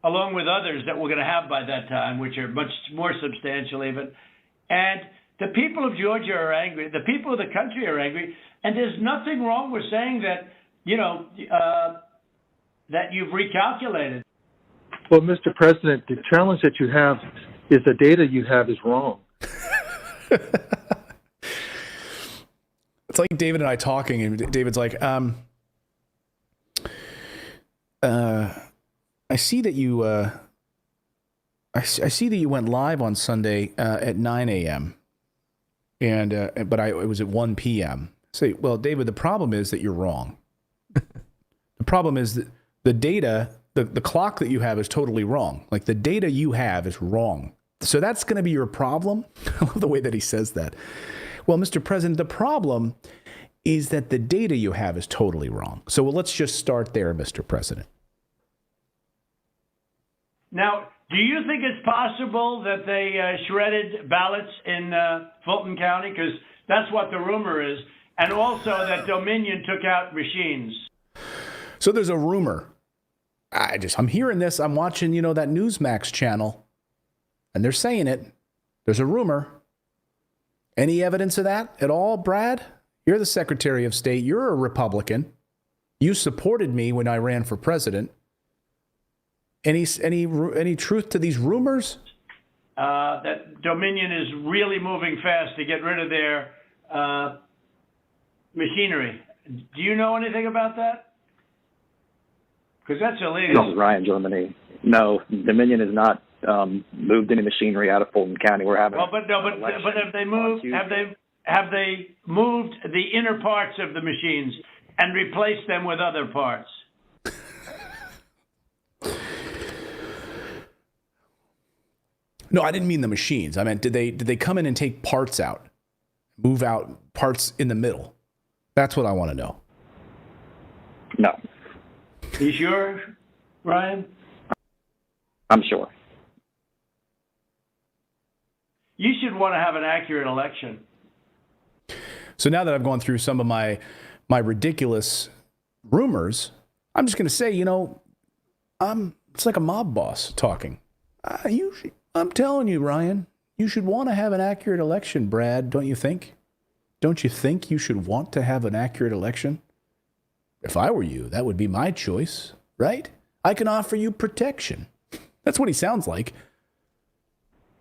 Along with others that we're going to have by that time, which are much more substantial even. And the people of Georgia are angry. The people of the country are angry. And there's nothing wrong with saying that, you know, that you've recalculated. Well, Mr. President, the challenge that you have is the data you have is wrong. It's like David and I talking, and David's like, I see that you, I see that you went live on Sunday at 9 a.m. and but it was at 1 p.m. Say, well, David, the problem is that you're wrong. The problem is that the data, the clock that you have is totally wrong. Like, the data you have is wrong. So that's going to be your problem. I love the way that he says that. Well, Mr. President, the problem is that the data you have is totally wrong. So let's just start there, Mr. President. Now, do you think it's possible that they shredded ballots in Fulton County? Because that's what the rumor is. And also that Dominion took out machines. So there's a rumor. I'm hearing this. I'm watching, that Newsmax channel, and they're saying it. There's a rumor. Any evidence of that at all, Brad? You're the Secretary of State. You're a Republican. You supported me when I ran for president. Any truth to these rumors? That Dominion is really moving fast to get rid of their machinery. Do you know anything about that? Because that's illegal. This is Ryan, Germany. No, Dominion has not moved any machinery out of Fulton County. We're having. Well, but have they moved? Have they moved the inner parts of the machines and replaced them with other parts? No, I didn't mean the machines. I meant, did they come in and take parts out, move out parts in the middle? That's what I want to know. No. You sure, Ryan? I'm sure. You should want to have an accurate election. So now that I've gone through some of my ridiculous rumors, I'm just going to say, it's like a mob boss talking. I'm telling you, Ryan, you should want to have an accurate election, Brad, don't you think? Don't you think you should want to have an accurate election? If I were you, that would be my choice, right? I can offer you protection. That's what he sounds like.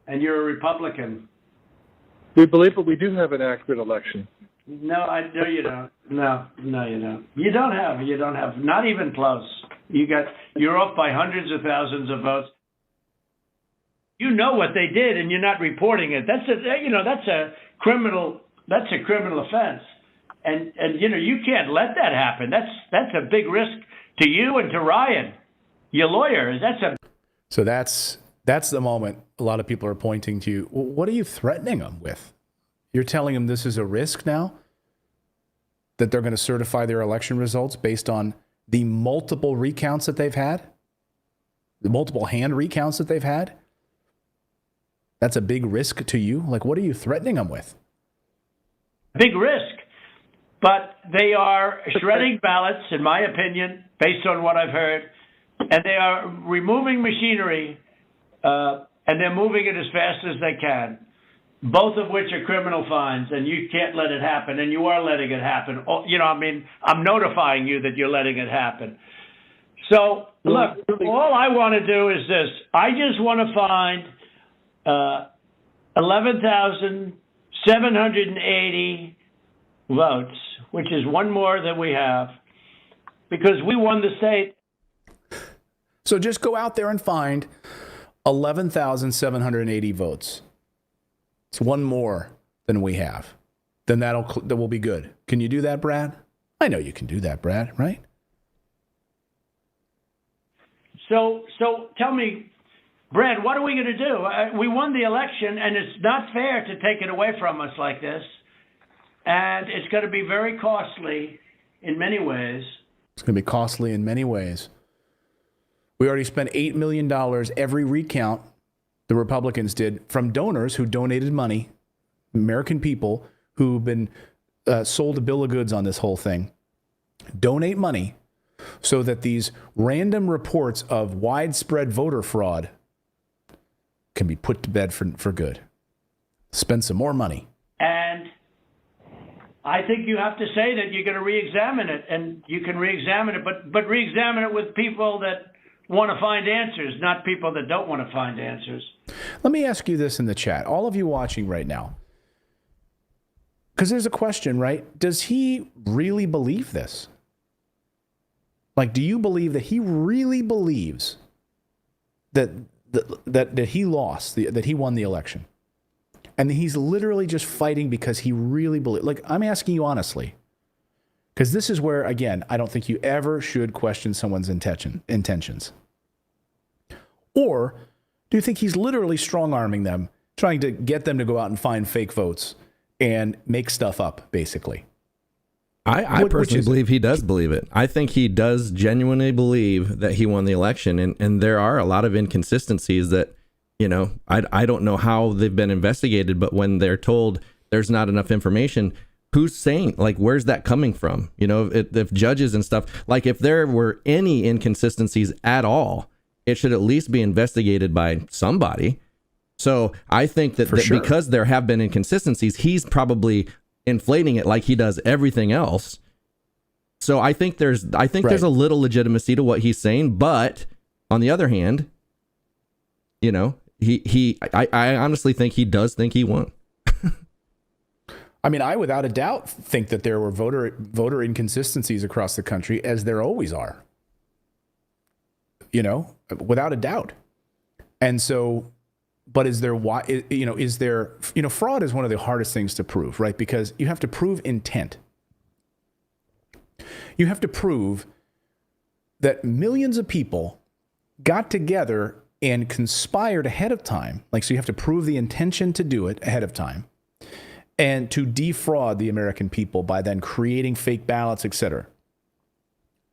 And you're a Republican. We believe that we do have an accurate election. No, you don't. No, you don't. You don't have, not even close. You're off by hundreds of thousands of votes. You know what they did, and you're not reporting it. That's a criminal offense, and you can't let that happen. That's a big risk to you and to Ryan, your lawyer. So that's the moment a lot of people are pointing to. Well, what are you threatening them with? You're telling them this is a risk now, that they're going to certify their election results based on the multiple recounts that they've had, the multiple hand recounts that they've had. That's a big risk to you? Like, what are you threatening them with? Big risk. But they are shredding ballots, in my opinion, based on what I've heard, and they are removing machinery and they're moving it as fast as they can, both of which are criminal fines, and you can't let it happen, and you are letting it happen. I'm notifying you that you're letting it happen. So, look, all I want to do is this. I just want to find 11,780 votes, which is one more than we have, because we won the state. So just go out there and find 11,780 votes. It's one more than we have. Then that will be good. Can you do that, Brad? I know you can do that, Brad, right? So tell me, Brad, what are we going to do? We won the election, and it's not fair to take it away from us like this. And it's going to be very costly in many ways. It's going to be costly in many ways. We already spent $8 million every recount, the Republicans did, from donors who donated money, American people who've been sold a bill of goods on this whole thing. Donate money so that these random reports of widespread voter fraud can be put to bed for good. Spend some more money. And I think you have to say that you're going to re-examine it, and you can re-examine it, but re-examine it with people that want to find answers, not people that don't want to find answers. Let me ask you this in the chat, all of you watching right now, because there's a question, right? Does he really believe this? Like, do you believe that he really believes that he lost, that he won the election? And he's literally just fighting because he really believes. Like, I'm asking you honestly, because this is where, again, I don't think you ever should question someone's intentions. Or do you think he's literally strong-arming them, trying to get them to go out and find fake votes and make stuff up, basically? I personally believe he does believe it. I think he does genuinely believe that he won the election. And there are a lot of inconsistencies that, I don't know how they've been investigated, but when they're told there's not enough information, who's saying, like, where's that coming from? If judges and stuff, like if there were any inconsistencies at all, it should at least be investigated by somebody. So I think that because there have been inconsistencies, he's probably inflating it like he does everything else. So I think there's a little legitimacy to what he's saying, but on the other hand, I honestly think he does think he won. I mean, I without a doubt think that there were voter inconsistencies across the country, as there always are. Without a doubt. And so, but is there fraud is one of the hardest things to prove, right? Because you have to prove intent. You have to prove that millions of people got together and conspired ahead of time. So you have to prove the intention to do it ahead of time and to defraud the American people by then creating fake ballots, etc.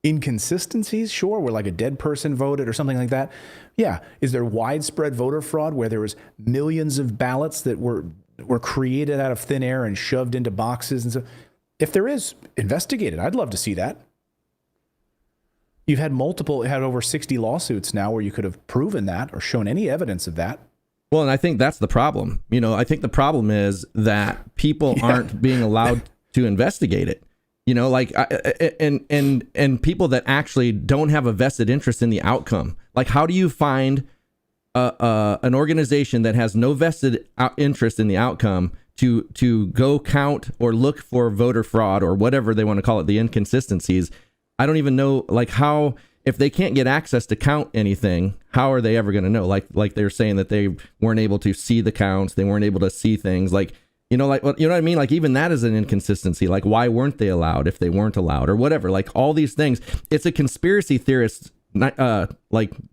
Inconsistencies, sure, where like a dead person voted or something like that. Yeah. Is there widespread voter fraud where there was millions of ballots that were created out of thin air and shoved into boxes and so? If there is, investigate it. I'd love to see that. You've had over 60 lawsuits now where you could have proven that or shown any evidence of that. Well, and I think that's the problem. I think the problem is that people aren't being allowed to investigate it. And people that actually don't have a vested interest in the outcome. Like, how do you find an organization that has no vested interest in the outcome to go count or look for voter fraud or whatever they want to call it, the inconsistencies? I don't even know, how, if they can't get access to count anything, how are they ever going to know? Like they're saying that they weren't able to see the counts, they weren't able to see things. You know what I mean? Like, even that is an inconsistency. Like, why weren't they allowed if they weren't allowed or whatever? Like, all these things. It's a conspiracy theorist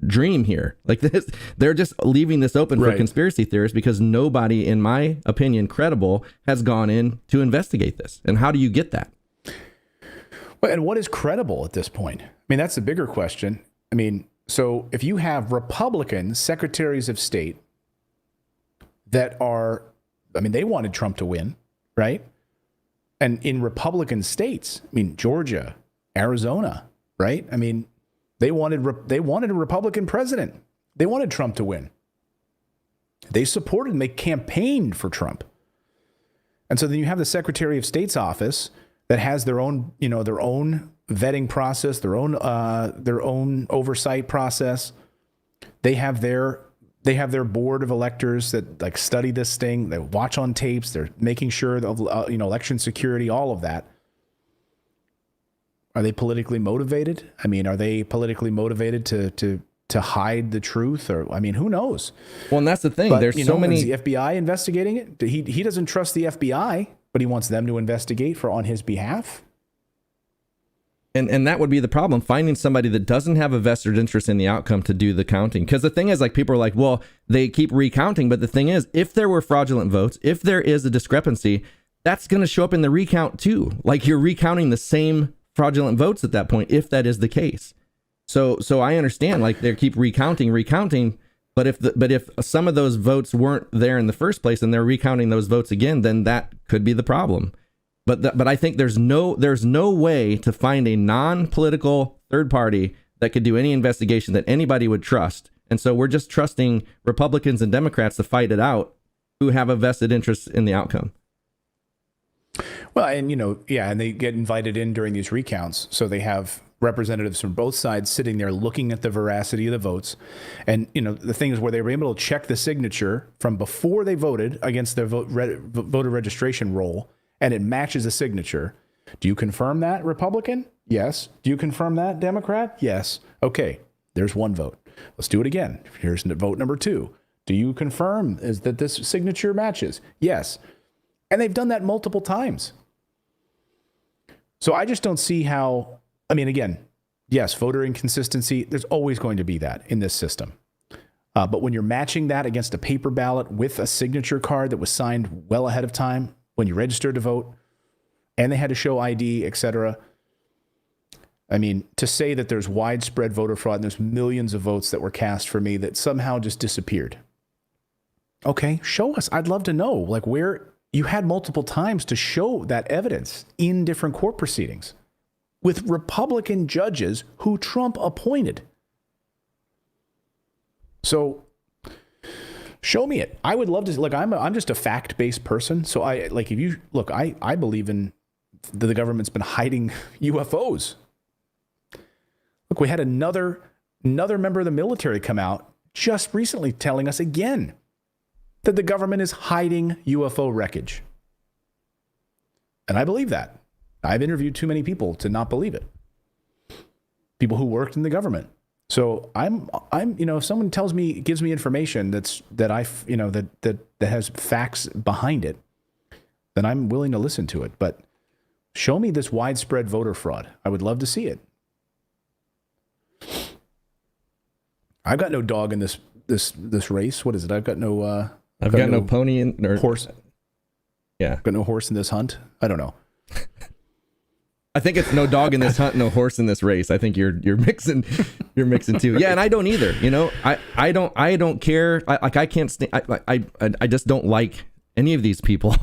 dream here. Like this, they're just leaving this open for conspiracy theorists because nobody, in my opinion, credible, has gone in to investigate this. And how do you get that? Well, and what is credible at this point? I mean, that's the bigger question. I mean, so if you have Republican secretaries of state that are, they wanted Trump to win, right? And in Republican states, Georgia, Arizona, right? They wanted a Republican president. They wanted Trump to win. They supported and they campaigned for Trump. And so then you have the Secretary of State's office that has their own, their own vetting process, their own oversight process. They have their board of electors that like study this thing. They watch on tapes. They're making sure of election security, all of that. Are they politically motivated? I mean, are they politically motivated to hide the truth? Or, I mean, who knows? Well, and that's the thing. But, There's so many. Is the FBI investigating it? He doesn't trust the FBI, but he wants them to investigate on his behalf. And that would be the problem, finding somebody that doesn't have a vested interest in the outcome to do the counting. Because the thing is, like, people are like, well, they keep recounting. But the thing is, if there were fraudulent votes, if there is a discrepancy, that's going to show up in the recount too. Like, you're recounting the same fraudulent votes at that point, if that is the case. So I understand, like, they keep recounting, but if some of those votes weren't there in the first place and they're recounting those votes again, then that could be the problem. But I think there's no way to find a non-political third party that could do any investigation that anybody would trust. And so we're just trusting Republicans and Democrats to fight it out, who have a vested interest in the outcome. Well, and and they get invited in during these recounts, so they have representatives from both sides sitting there looking at the veracity of the votes. And the thing is, where they were able to check the signature from before they voted against their voter registration roll, and it matches the signature. Do you confirm that, Republican? Yes. Do you confirm that, Democrat? Yes. Okay, there's one vote. Let's do it again. Here's vote number 2. Do you confirm that this signature matches? Yes. And they've done that multiple times. So I just don't see how, I mean, again, yes, voter inconsistency, there's always going to be that in this system. But when you're matching that against a paper ballot with a signature card that was signed well ahead of time, when you registered to vote, and they had to show ID, etc. I mean, to say that there's widespread voter fraud and there's millions of votes that were cast for me that somehow just disappeared. Okay, show us. I'd love to know, like, where you had multiple times to show that evidence in different court proceedings with Republican judges who Trump appointed. So show me it. I would love to. Look, I'm just a fact-based person. So I believe in the government's been hiding UFOs. Look, we had another member of the military come out just recently telling us again that the government is hiding UFO wreckage. And I believe that. I've interviewed too many people to not believe it. People who worked in the government. So I'm if someone gives me information that has facts behind it, then I'm willing to listen to it. But show me this widespread voter fraud. I would love to see it. I've got no dog in this race. What is it? I've got no pony or horse. Yeah. I've got no horse in this hunt. I don't know. I think it's no dog in this hunt, no horse in this race. I think you're mixing two. Yeah, and I don't either. I don't care. I can't stand. I just don't like any of these people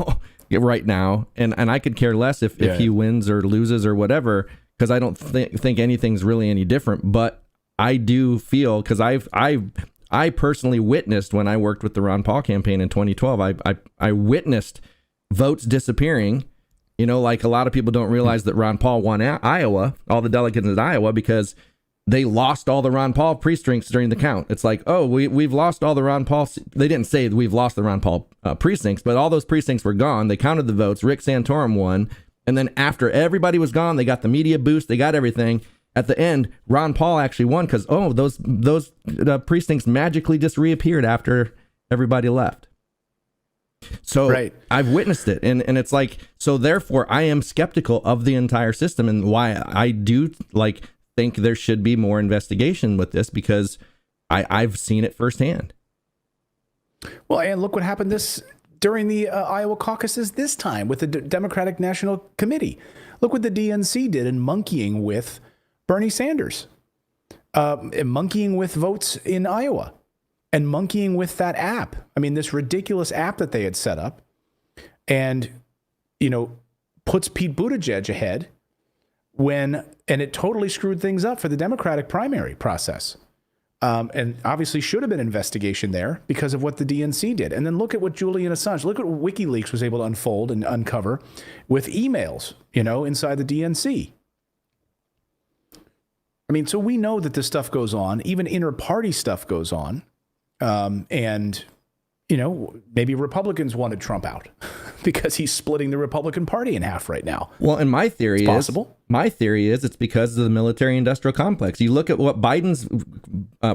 right now, and I could care less if he wins or loses or whatever, because I don't think anything's really any different. But I do feel, because I personally witnessed when I worked with the Ron Paul campaign in 2012. I witnessed votes disappearing. Like, a lot of people don't realize that Ron Paul won Iowa, all the delegates in Iowa, because they lost all the Ron Paul precincts during the count. It's like, oh, we've lost all the Ron Paul. They didn't say we've lost the Ron Paul precincts, but all those precincts were gone. They counted the votes. Rick Santorum won. And then after everybody was gone, they got the media boost. They got everything. At the end, Ron Paul actually won because, those precincts magically just reappeared after everybody left. So right. I've witnessed it. And it's like, so therefore I am skeptical of the entire system, and why I do think there should be more investigation with this, because I've seen it firsthand. Well, and look what happened during the Iowa caucuses this time with the Democratic National Committee. Look what the DNC did in monkeying with Bernie Sanders, monkeying with votes in Iowa. And monkeying with that app. I mean, this ridiculous app that they had set up, and, puts Pete Buttigieg ahead and it totally screwed things up for the Democratic primary process. and obviously should have been an investigation there because of what the DNC did. And then look at what Julian Assange, look at what WikiLeaks was able to unfold and uncover with emails, inside the DNC. I mean, so we know that this stuff goes on, even inter-party stuff goes on. And, maybe Republicans wanted Trump out because he's splitting the Republican Party in half right now. Well, and my theory is it's because of the military-industrial complex. You look at what Biden's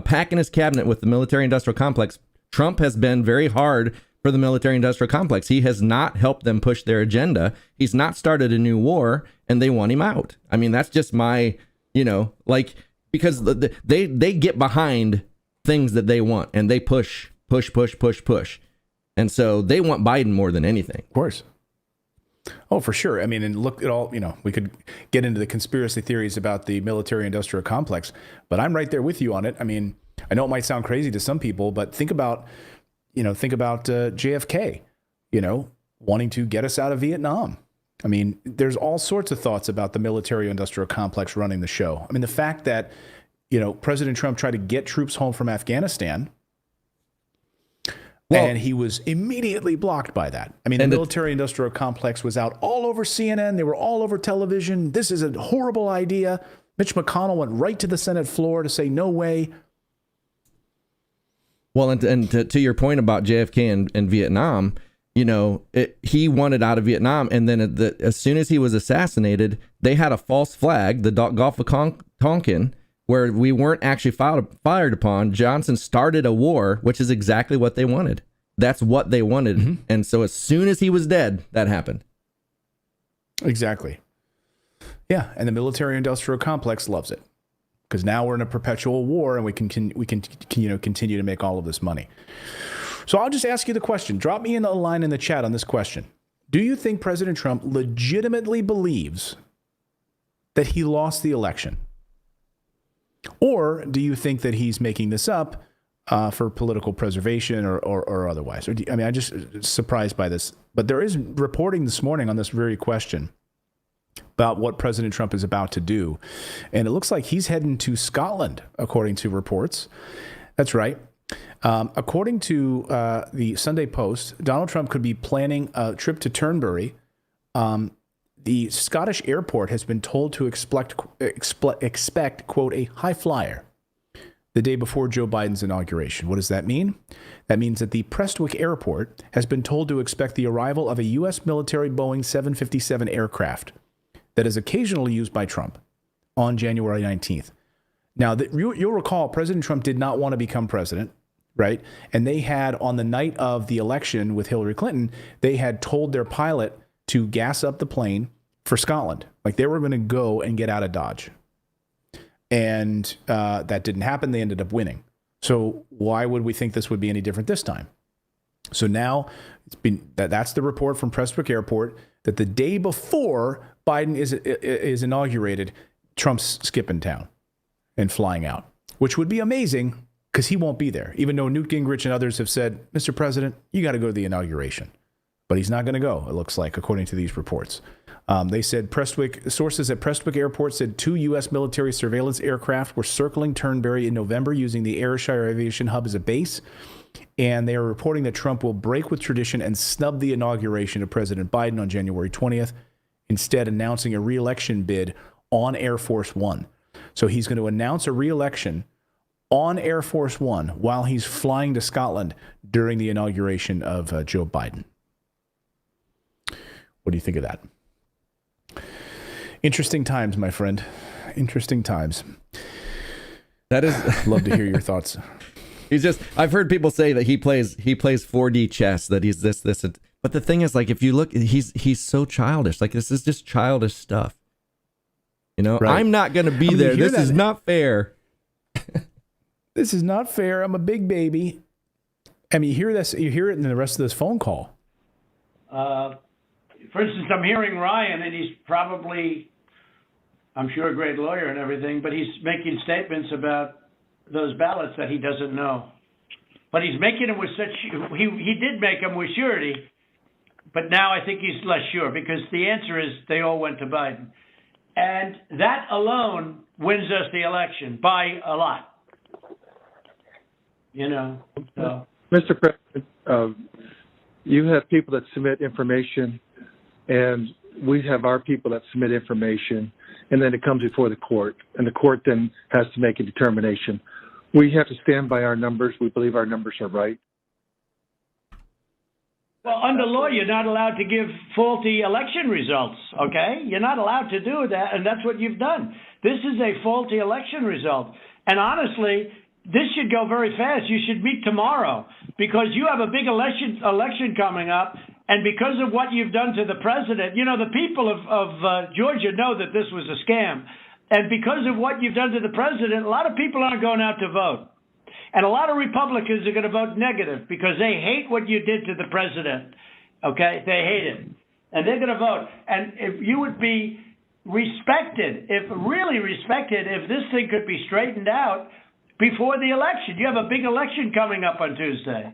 packing his cabinet with the military-industrial complex. Trump has been very hard for the military-industrial complex. He has not helped them push their agenda. He's not started a new war, and they want him out. I mean, that's just my... because they get behind things that they want and they push. And so they want Biden more than anything. Of course. Oh, for sure. I mean, and look at all, we could get into the conspiracy theories about the military industrial complex, but I'm right there with you on it. I mean, I know it might sound crazy to some people, but think about JFK, wanting to get us out of Vietnam. I mean, there's all sorts of thoughts about the military-industrial complex running the show. I mean, the fact that, President Trump tried to get troops home from Afghanistan, and he was immediately blocked by that. I mean, the military-industrial complex was out all over CNN. They were all over television. This is a horrible idea. Mitch McConnell went right to the Senate floor to say, no way. Well, and to your point about JFK and Vietnam, he wanted out of Vietnam, and then as soon as he was assassinated, they had a false flag, the Gulf of Tonkin, where we weren't actually fired upon. Johnson started a war, which is exactly what they wanted. That's what they wanted. Mm-hmm. And so as soon as he was dead, that happened. Exactly. Yeah, and the military-industrial complex loves it because now we're in a perpetual war, and we can continue to make all of this money. So I'll just ask you the question. Drop me in a line in the chat on this question. Do you think President Trump legitimately believes that he lost the election? Or do you think that he's making this up for political preservation or otherwise? I'm just surprised by this. But there is reporting this morning on this very question about what President Trump is about to do. And it looks like he's heading to Scotland, according to reports. That's right. According to the Sunday Post, Donald Trump could be planning a trip to Turnberry. The Scottish airport has been told to expect, quote, a high flyer the day before Joe Biden's inauguration. What does that mean? That means that the Prestwick Airport has been told to expect the arrival of a U.S. military Boeing 757 aircraft that is occasionally used by Trump on January 19th. Now, you'll recall President Trump did not want to become president, right? And they had, on the night of the election with Hillary Clinton, they had told their pilot to gas up the plane for Scotland. Like they were going to go and get out of Dodge. And that didn't happen. They ended up winning. So why would we think this would be any different this time? So now that's the report from Prestwick Airport that the day before Biden is inaugurated, Trump's skipping town and flying out, which would be amazing because he won't be there, even though Newt Gingrich and others have said, Mr. President, you got to go to the inauguration. But he's not going to go, it looks like, according to these reports. They said sources at Prestwick Airport said 2 U.S. military surveillance aircraft were circling Turnberry in November using the Ayrshire Aviation Hub as a base. And they are reporting that Trump will break with tradition and snub the inauguration of President Biden on January 20th, instead announcing a re-election bid on Air Force One. So he's going to announce a re-election on Air Force One while he's flying to Scotland during the inauguration of Joe Biden. What do you think of that? Interesting times, my friend. Interesting times. That is love to hear your thoughts. I've heard people say that he plays 4D chess, that he's this. But the thing is, like, if you look, he's so childish. Like, this is just childish stuff. Right. I'm not going to be there. This is not fair. This is not fair. I'm a big baby. I mean, you hear it in the rest of this phone call. For instance, I'm hearing Ryan, and he's probably, I'm sure, a great lawyer and everything, but he's making statements about those ballots that he doesn't know. But he's making them with he did make them with surety, but now I think he's less sure because the answer is they all went to Biden. And that alone wins us the election by a lot. So. Mr. President, you have people that submit information, and we have our people that submit information, and then it comes before the court, and the court then has to make a determination. We have to stand by our numbers. We believe our numbers are right. Well, under law, you're not allowed to give faulty election results, okay? You're not allowed to do that, and that's what you've done. This is a faulty election result. And honestly, this should go very fast. You should meet tomorrow because you have a big election coming up, and because of what you've done to the president, the people of Georgia know that this was a scam. And because of what you've done to the president, a lot of people aren't going out to vote. And a lot of Republicans are going to vote negative because they hate what you did to the president. Okay? They hate it. And they're going to vote. And if you would be respected, really respected, if this thing could be straightened out before the election. You have a big election coming up on Tuesday.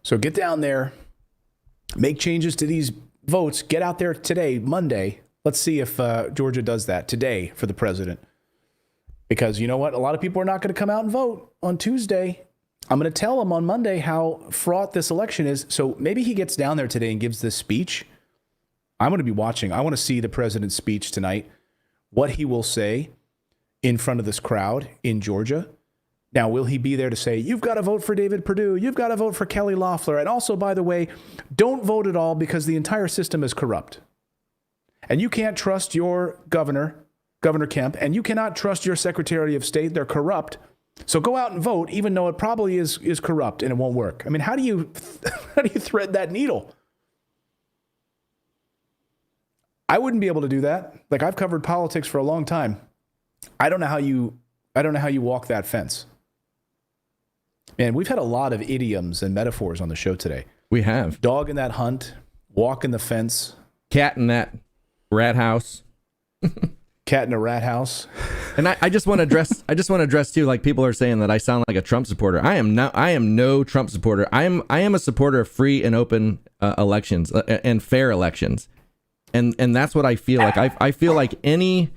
So get down there, make changes to these votes, get out there today, Monday. Let's see if Georgia does that today for the president. Because you know what? A lot of people are not going to come out and vote on Tuesday. I'm going to tell them on Monday how fraught this election is. So maybe he gets down there today and gives this speech. I'm going to be watching. I want to see the president's speech tonight, what he will say in front of this crowd in Georgia. Now, will he be there to say, you've got to vote for David Perdue, you've got to vote for Kelly Loeffler, and also, by the way, don't vote at all because the entire system is corrupt. And you can't trust your Governor Kemp, and you cannot trust your Secretary of State. They're corrupt. So go out and vote, even though it probably is corrupt and it won't work. I mean, how do you thread that needle? I wouldn't be able to do that. Like, I've covered politics for a long time. I don't know how you walk that fence. Man, we've had a lot of idioms and metaphors on the show today. We have. Dog in that hunt, walk in the fence. Cat in that rat house. Cat in a rat house. And I just want to address too, like, people are saying that I sound like a Trump supporter. I am no Trump supporter. I am a supporter of free and open elections and fair elections. And that's what I feel like. I feel like any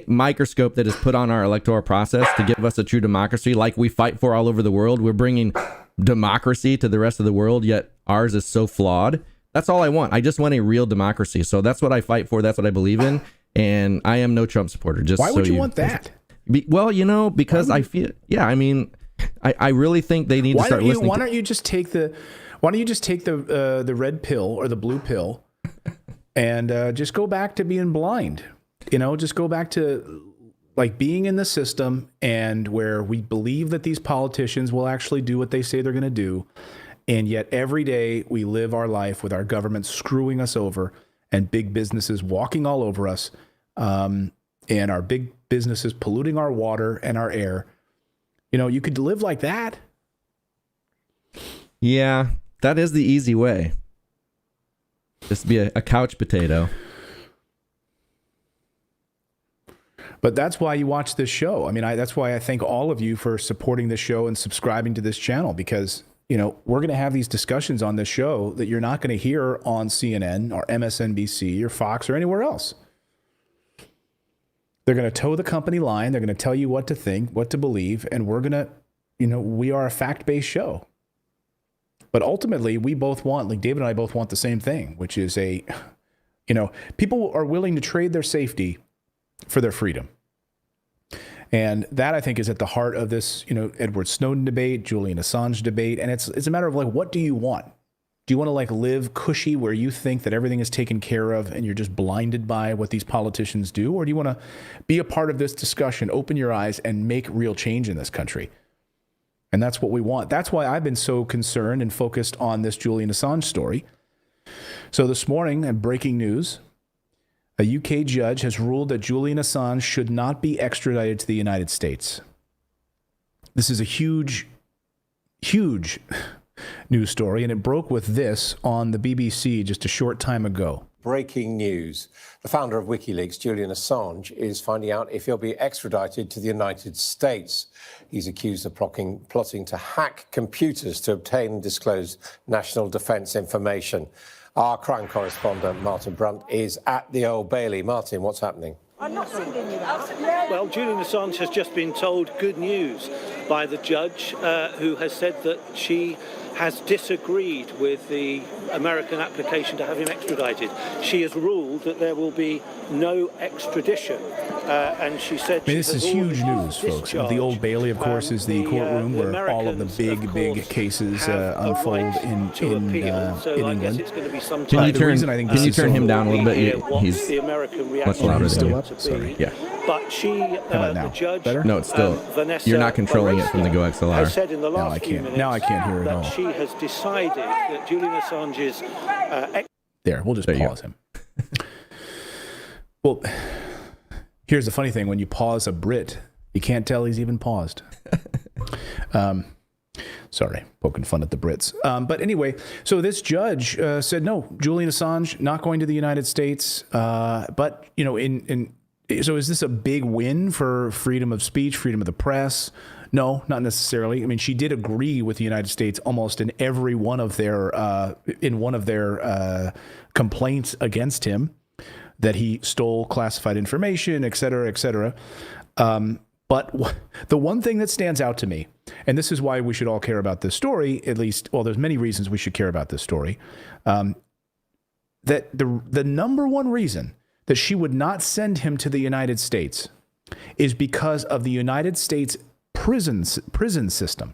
microscope that is put on our electoral process to give us a true democracy, like we fight for all over the world, we're bringing democracy to the rest of the world, yet ours is so flawed. That's all I want. I just want a real democracy. So that's what I fight for. That's what I believe in. And I am no Trump supporter. Why would you want that? Well, because I feel, I mean, I really think they need to start listening. Why don't you just take the red pill or the blue pill and just go back to being blind? Just go back to like being in the system and where we believe that these politicians will actually do what they say they're going to do. And yet every day we live our life with our government screwing us over and big businesses walking all over us, and our big businesses polluting our water and our air. You could live like that. Yeah, that is the easy way. Just be a couch potato. But that's why you watch this show. I mean, that's why I thank all of you for supporting this show and subscribing to this channel, because we're going to have these discussions on this show that you're not going to hear on CNN or MSNBC or Fox or anywhere else. They're going to toe the company line. They're going to tell you what to think, what to believe. And we're going to, we are a fact-based show. But ultimately, we both want, like David and I both want the same thing, which is people are willing to trade their safety for their freedom. And that, I think, is at the heart of this, Edward Snowden debate, Julian Assange debate. And it's a matter of like, what do you want? Do you want to like live cushy where you think that everything is taken care of and you're just blinded by what these politicians do? Or do you want to be a part of this discussion, open your eyes and make real change in this country? And that's what we want. That's why I've been so concerned and focused on this Julian Assange story. So this morning, breaking news, a UK judge has ruled that Julian Assange should not be extradited to the United States. This is a huge, huge news story, and it broke with this on the BBC just a short time ago. Breaking news. The founder of WikiLeaks, Julian Assange, is finding out if he'll be extradited to the United States. He's accused of plotting to hack computers to obtain and disclose national defence information. Our crime correspondent, Martin Brunt, is at the Old Bailey. Martin, what's happening? I'm not sending you out. Well, Julian Assange has just been told good news by the judge who has said that she has disagreed with the American application to have him extradited. She has ruled that there will be no extradition, and she said... This is huge news, folks. The Old Bailey, of course, is the courtroom where all of the big cases unfold in England. Can you turn him down a little bit? He's much louder than you. Sorry. Yeah. But she, the judge... Better? No, it's still... You're not controlling it from the Go XLR. Said in the last few minutes now I can't hear it at all. She has decided that Julian Assange's... There, we'll just pause him. Well, here's the funny thing. When you pause a Brit, you can't tell he's even paused. Sorry, poking fun at the Brits. But anyway, so this judge said, no, Julian Assange, not going to the United States. But, you know, so is this a big win for freedom of speech, freedom of the press? No, not necessarily. I mean, she did agree with the United States almost in every one of their complaints against him, that he stole classified information, et cetera, et cetera. But the one thing that stands out to me, and this is why we should all care about this story, at least, well, there's many reasons we should care about this story, that the number one reason that she would not send him to the United States is because of the United States prison system,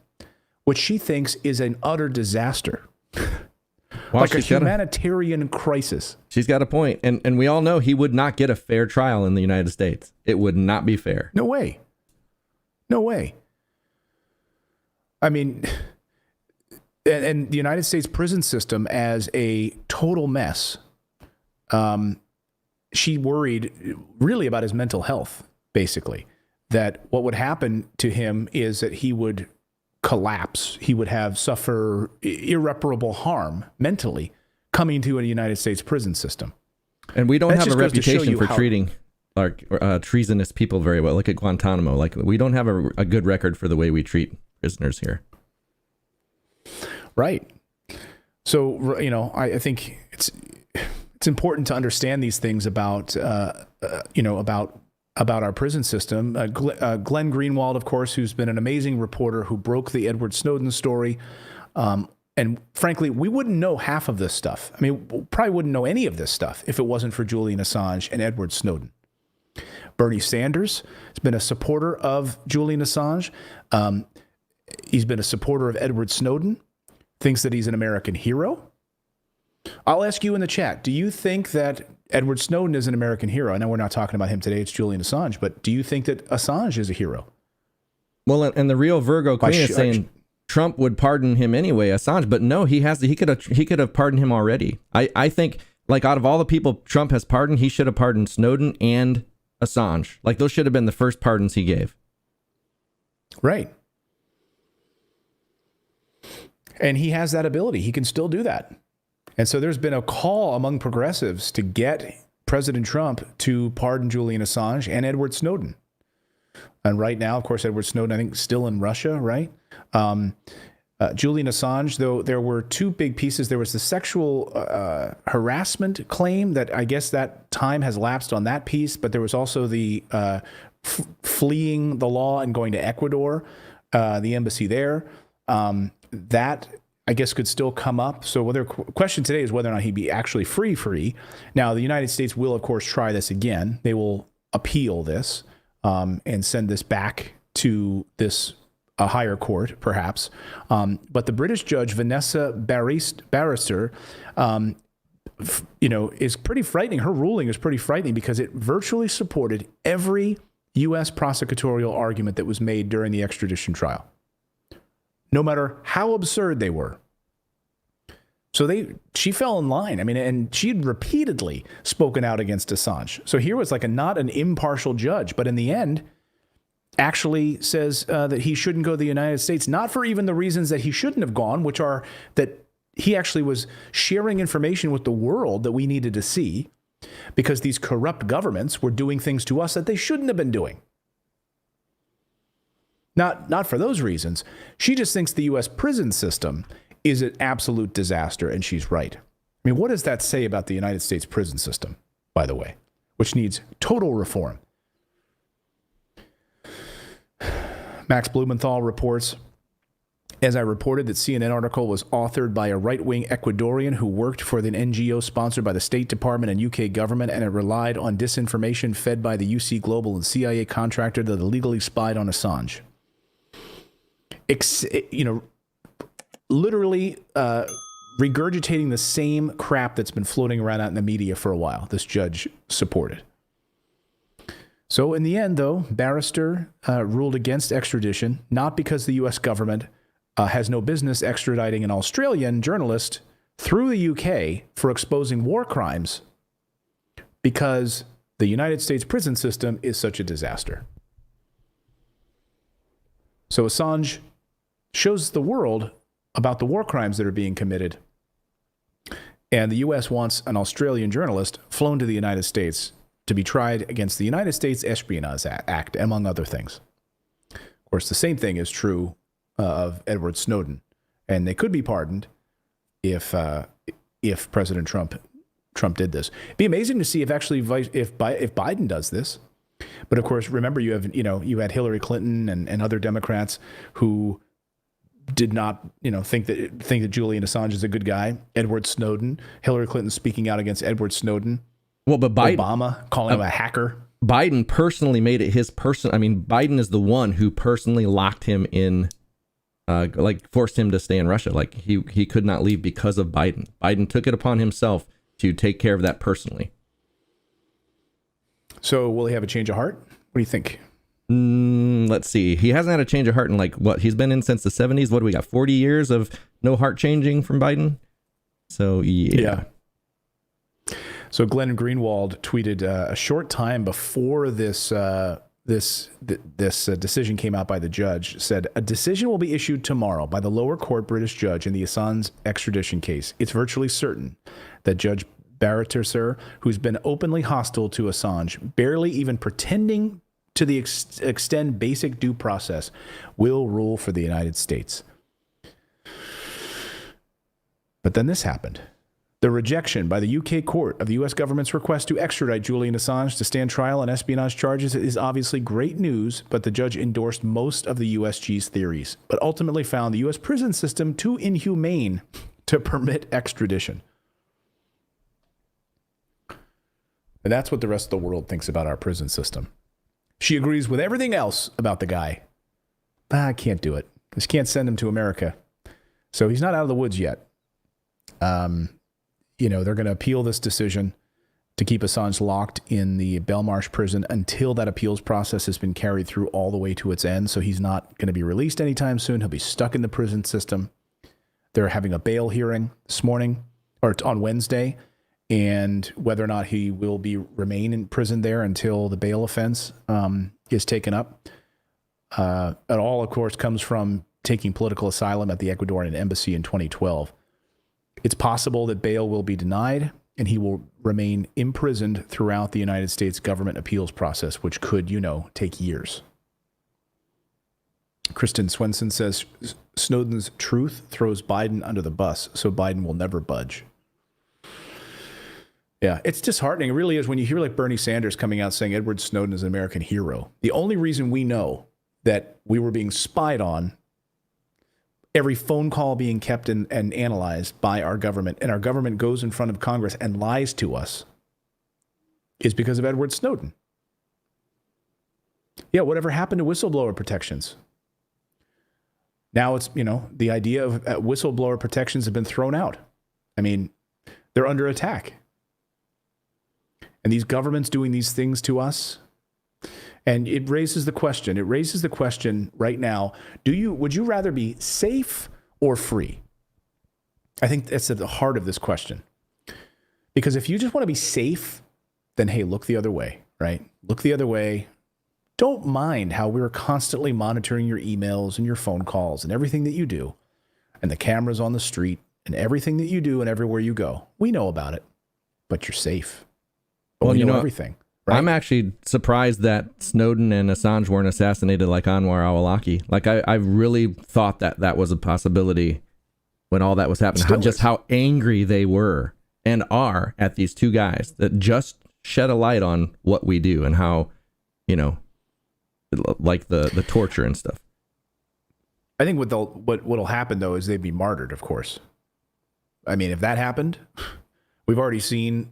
which she thinks is an utter disaster. Well, like a humanitarian crisis. She's got a point. And we all know he would not get a fair trial in the United States. It would not be fair. No way. No way. I mean, and the United States prison system as a total mess. She worried really about his mental health, basically, that what would happen to him is that he would collapse. He would suffer irreparable harm mentally coming to a United States prison system. And we don't have a reputation for treating treasonous people very well. Look at Guantanamo. Like, we don't have a good record for the way we treat prisoners here. Right. So, you know, I think it's important to understand these things about our prison system. Glenn Greenwald, of course, who's been an amazing reporter who broke the Edward Snowden story. And frankly, we wouldn't know half of this stuff. I mean, we probably wouldn't know any of this stuff if it wasn't for Julian Assange and Edward Snowden. Bernie Sanders has been a supporter of Julian Assange. He's been a supporter of Edward Snowden, thinks that he's an American hero. I'll ask you in the chat, do you think that Edward Snowden is an American hero? I know we're not talking about him today, it's Julian Assange, but do you think that Assange is a hero? Well, and the real Virgo Queen is saying Trump would pardon him anyway, Assange, but no, he could have pardoned him already. I think, like, out of all the people Trump has pardoned, he should have pardoned Snowden and Assange. Like, those should have been the first pardons he gave. Right. And he has that ability. He can still do that. And so there's been a call among progressives to get President Trump to pardon Julian Assange and Edward Snowden. And right now, of course, Edward Snowden, I think, still in Russia, right? Julian Assange, though, there were two big pieces. There was the sexual harassment claim that I guess that time has lapsed on that piece, but there was also the fleeing the law and going to Ecuador, the embassy there. That, I guess, could still come up. So the question today is whether or not he'd be actually free. Now, the United States will, of course, try this again. They will appeal this and send this back to a higher court, perhaps. But the British judge, Vanessa Barrister, is pretty frightening. Her ruling is pretty frightening because it virtually supported every U.S. prosecutorial argument that was made during the extradition trial, no matter how absurd they were. So she fell in line. I mean, and she had repeatedly spoken out against Assange. So here was like not an impartial judge, but in the end, actually says that he shouldn't go to the United States, not for even the reasons that he shouldn't have gone, which are that he actually was sharing information with the world that we needed to see because these corrupt governments were doing things to us that they shouldn't have been doing. Not for those reasons. She just thinks the U.S. prison system is an absolute disaster, and she's right. I mean, what does that say about the United States prison system, by the way? which needs total reform. Max Blumenthal reports, as I reported, that CNN article was authored by a right-wing Ecuadorian who worked for an NGO sponsored by the State Department and UK government, and it relied on disinformation fed by the UC Global and CIA contractor that illegally spied on Assange. Literally regurgitating the same crap that's been floating around out in the media for a while, this judge supported. So in the end, though, Barrister ruled against extradition, not because the U.S. government has no business extraditing an Australian journalist through the UK for exposing war crimes, because the United States prison system is such a disaster. So Assange shows the world about the war crimes that are being committed, and the U.S. wants an Australian journalist flown to the United States to be tried against the United States Espionage Act, among other things. Of course, the same thing is true of Edward Snowden, and they could be pardoned if President Trump did this. It'd be amazing to see if Biden does this. But of course, remember, you had Hillary Clinton and other Democrats who did not think that Julian Assange is a good guy. Edward Snowden, Hillary Clinton speaking out against Edward Snowden. Well, but Obama calling him a hacker. Biden personally made it his person. I mean, Biden is the one who personally locked him in, forced him to stay in Russia. Like he could not leave because of Biden. Biden took it upon himself to take care of that personally. So will he have a change of heart? What do you think? Let's see. He hasn't had a change of heart in he's been in since the 70s. What do we got? 40 years of no heart changing from Biden. So yeah. So Glenn Greenwald tweeted a short time before this decision came out by the judge, said, "A decision will be issued tomorrow by the lower court British judge in the Assange extradition case. It's virtually certain that Judge Barrister, who's been openly hostile to Assange, barely even pretending to the extend basic due process, will rule for the United States." But then this happened. The rejection by the UK court of the US government's request to extradite Julian Assange to stand trial on espionage charges is obviously great news, but the judge endorsed most of the USG's theories, but ultimately found the US prison system too inhumane to permit extradition. And that's what the rest of the world thinks about our prison system. She agrees with everything else about the guy. I can't do it. Just can't send him to America. So he's not out of the woods yet. They're going to appeal this decision to keep Assange locked in the Belmarsh prison until that appeals process has been carried through all the way to its end. So he's not going to be released anytime soon. He'll be stuck in the prison system. They're having a bail hearing this morning, or on Wednesday, and whether or not he will remain in prison there until the bail offense is taken up. It all, of course, comes from taking political asylum at the Ecuadorian embassy in 2012. It's possible that bail will be denied and he will remain imprisoned throughout the United States government appeals process, which could, take years. Kristen Swenson says Snowden's truth throws Biden under the bus, so Biden will never budge. Yeah, it's disheartening. It really is when you hear Bernie Sanders coming out saying Edward Snowden is an American hero. The only reason we know that we were being spied on, every phone call being kept and analyzed by our government, and our government goes in front of Congress and lies to us, is because of Edward Snowden. Yeah, whatever happened to whistleblower protections? Now it's, the idea of whistleblower protections have been thrown out. I mean, they're under attack. And these governments doing these things to us, and it raises the question right now, would you rather be safe or free? I think that's at the heart of this question. Because if you just want to be safe, then hey, look the other way, right? Look the other way. Don't mind how we're constantly monitoring your emails and your phone calls and everything that you do, and the cameras on the street and everything that you do and everywhere you go. We know about it, but you're safe. Well, we know everything. Right? I'm actually surprised that Snowden and Assange weren't assassinated like Anwar al-Awlaki. I really thought that was a possibility when all that was happening. How angry they were and are at these two guys that just shed a light on what we do and how, like the torture and stuff. I think what'll happen though is they'd be martyred, of course. I mean, if that happened, we've already seen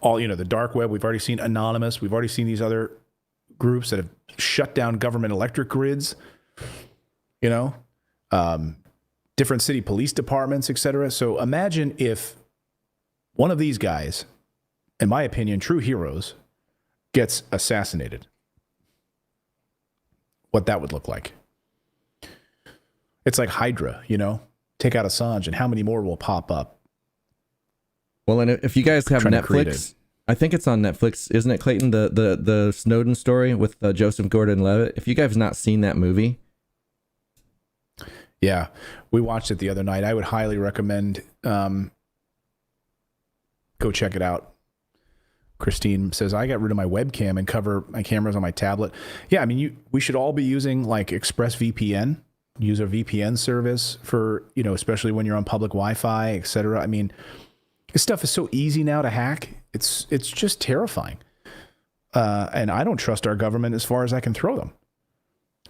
all, the dark web. We've already seen Anonymous. We've already seen these other groups that have shut down government electric grids, different city police departments, etc. So imagine if one of these guys, in my opinion, true heroes, gets assassinated. What that would look like. It's like Hydra, take out Assange and how many more will pop up? Well, and if you guys have Netflix, I think it's on Netflix, isn't it, Clayton? The Snowden story with Joseph Gordon-Levitt. If you guys have not seen that movie. Yeah, we watched it the other night. I would highly recommend go check it out. Christine says, I got rid of my webcam and cover my cameras on my tablet. Yeah, I mean, we should all be using like ExpressVPN. Use a VPN service for, especially when you're on public Wi-Fi, et cetera. I mean, this stuff is so easy now to hack. It's just terrifying. And I don't trust our government as far as I can throw them.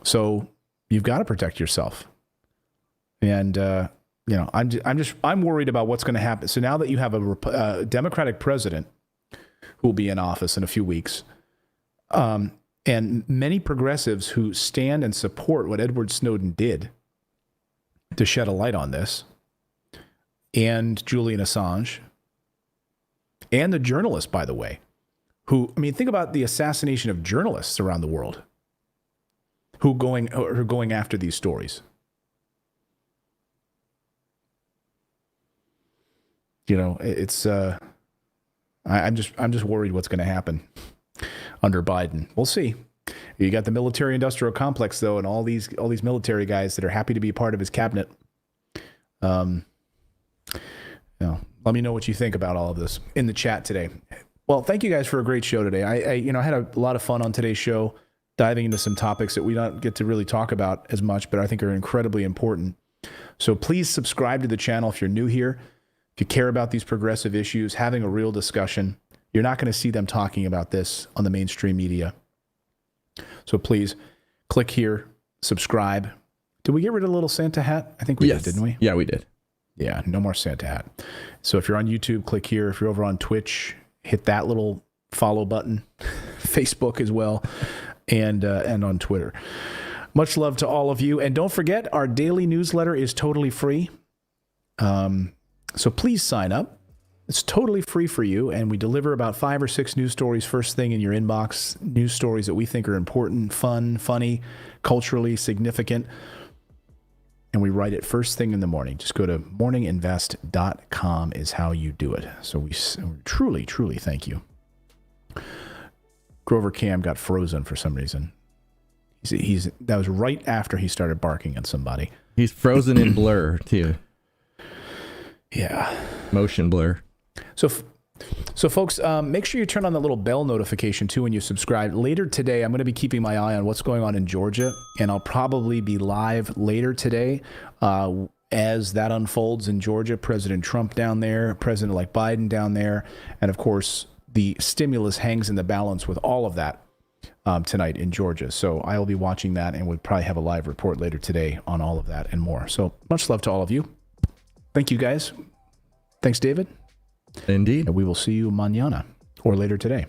So you've got to protect yourself. And, I'm worried about what's going to happen. So now that you have a Democratic president who will be in office in a few weeks, and many progressives who stand and support what Edward Snowden did to shed a light on this, and Julian Assange, and the journalists, by the way, think about the assassination of journalists around the world who are going after these stories. It's I'm just worried what's going to happen under Biden. We'll see. You got the military-industrial complex, though, and all these military guys that are happy to be part of his cabinet. Let me know what you think about all of this in the chat today. Well, thank you guys for a great show today. I had a lot of fun on today's show, diving into some topics that we don't get to really talk about as much, but I think are incredibly important. So please subscribe to the channel if you're new here. If you care about these progressive issues, having a real discussion. You're not going to see them talking about this on the mainstream media. So please click here, subscribe. Did we get rid of the little Santa hat? I think we did, didn't we? Yeah, we did. Yeah, no more Santa hat. So if you're on YouTube, click here. If you're over on Twitch, hit that little follow button. Facebook as well, and on Twitter. Much love to all of you. And don't forget, our daily newsletter is totally free. So please sign up. It's totally free for you, and we deliver about 5 or 6 news stories first thing in your inbox, news stories that we think are important, fun, funny, culturally significant, and we write it first thing in the morning. Just go to morninginvest.com is how you do it. So we truly, truly thank you. Grover Cam got frozen for some reason. That was right after he started barking at somebody. He's frozen in blur, too. Yeah. Motion blur. So folks, make sure you turn on that little bell notification too when you subscribe. Later today, I'm going to be keeping my eye on what's going on in Georgia, and I'll probably be live later today as that unfolds in Georgia. President Trump down there, President-elect Biden down there, and of course, the stimulus hangs in the balance with all of that tonight in Georgia. So I will be watching that, and we'll probably have a live report later today on all of that and more. So much love to all of you. Thank you, guys. Thanks, David. Indeed. And we will see you mañana or later today.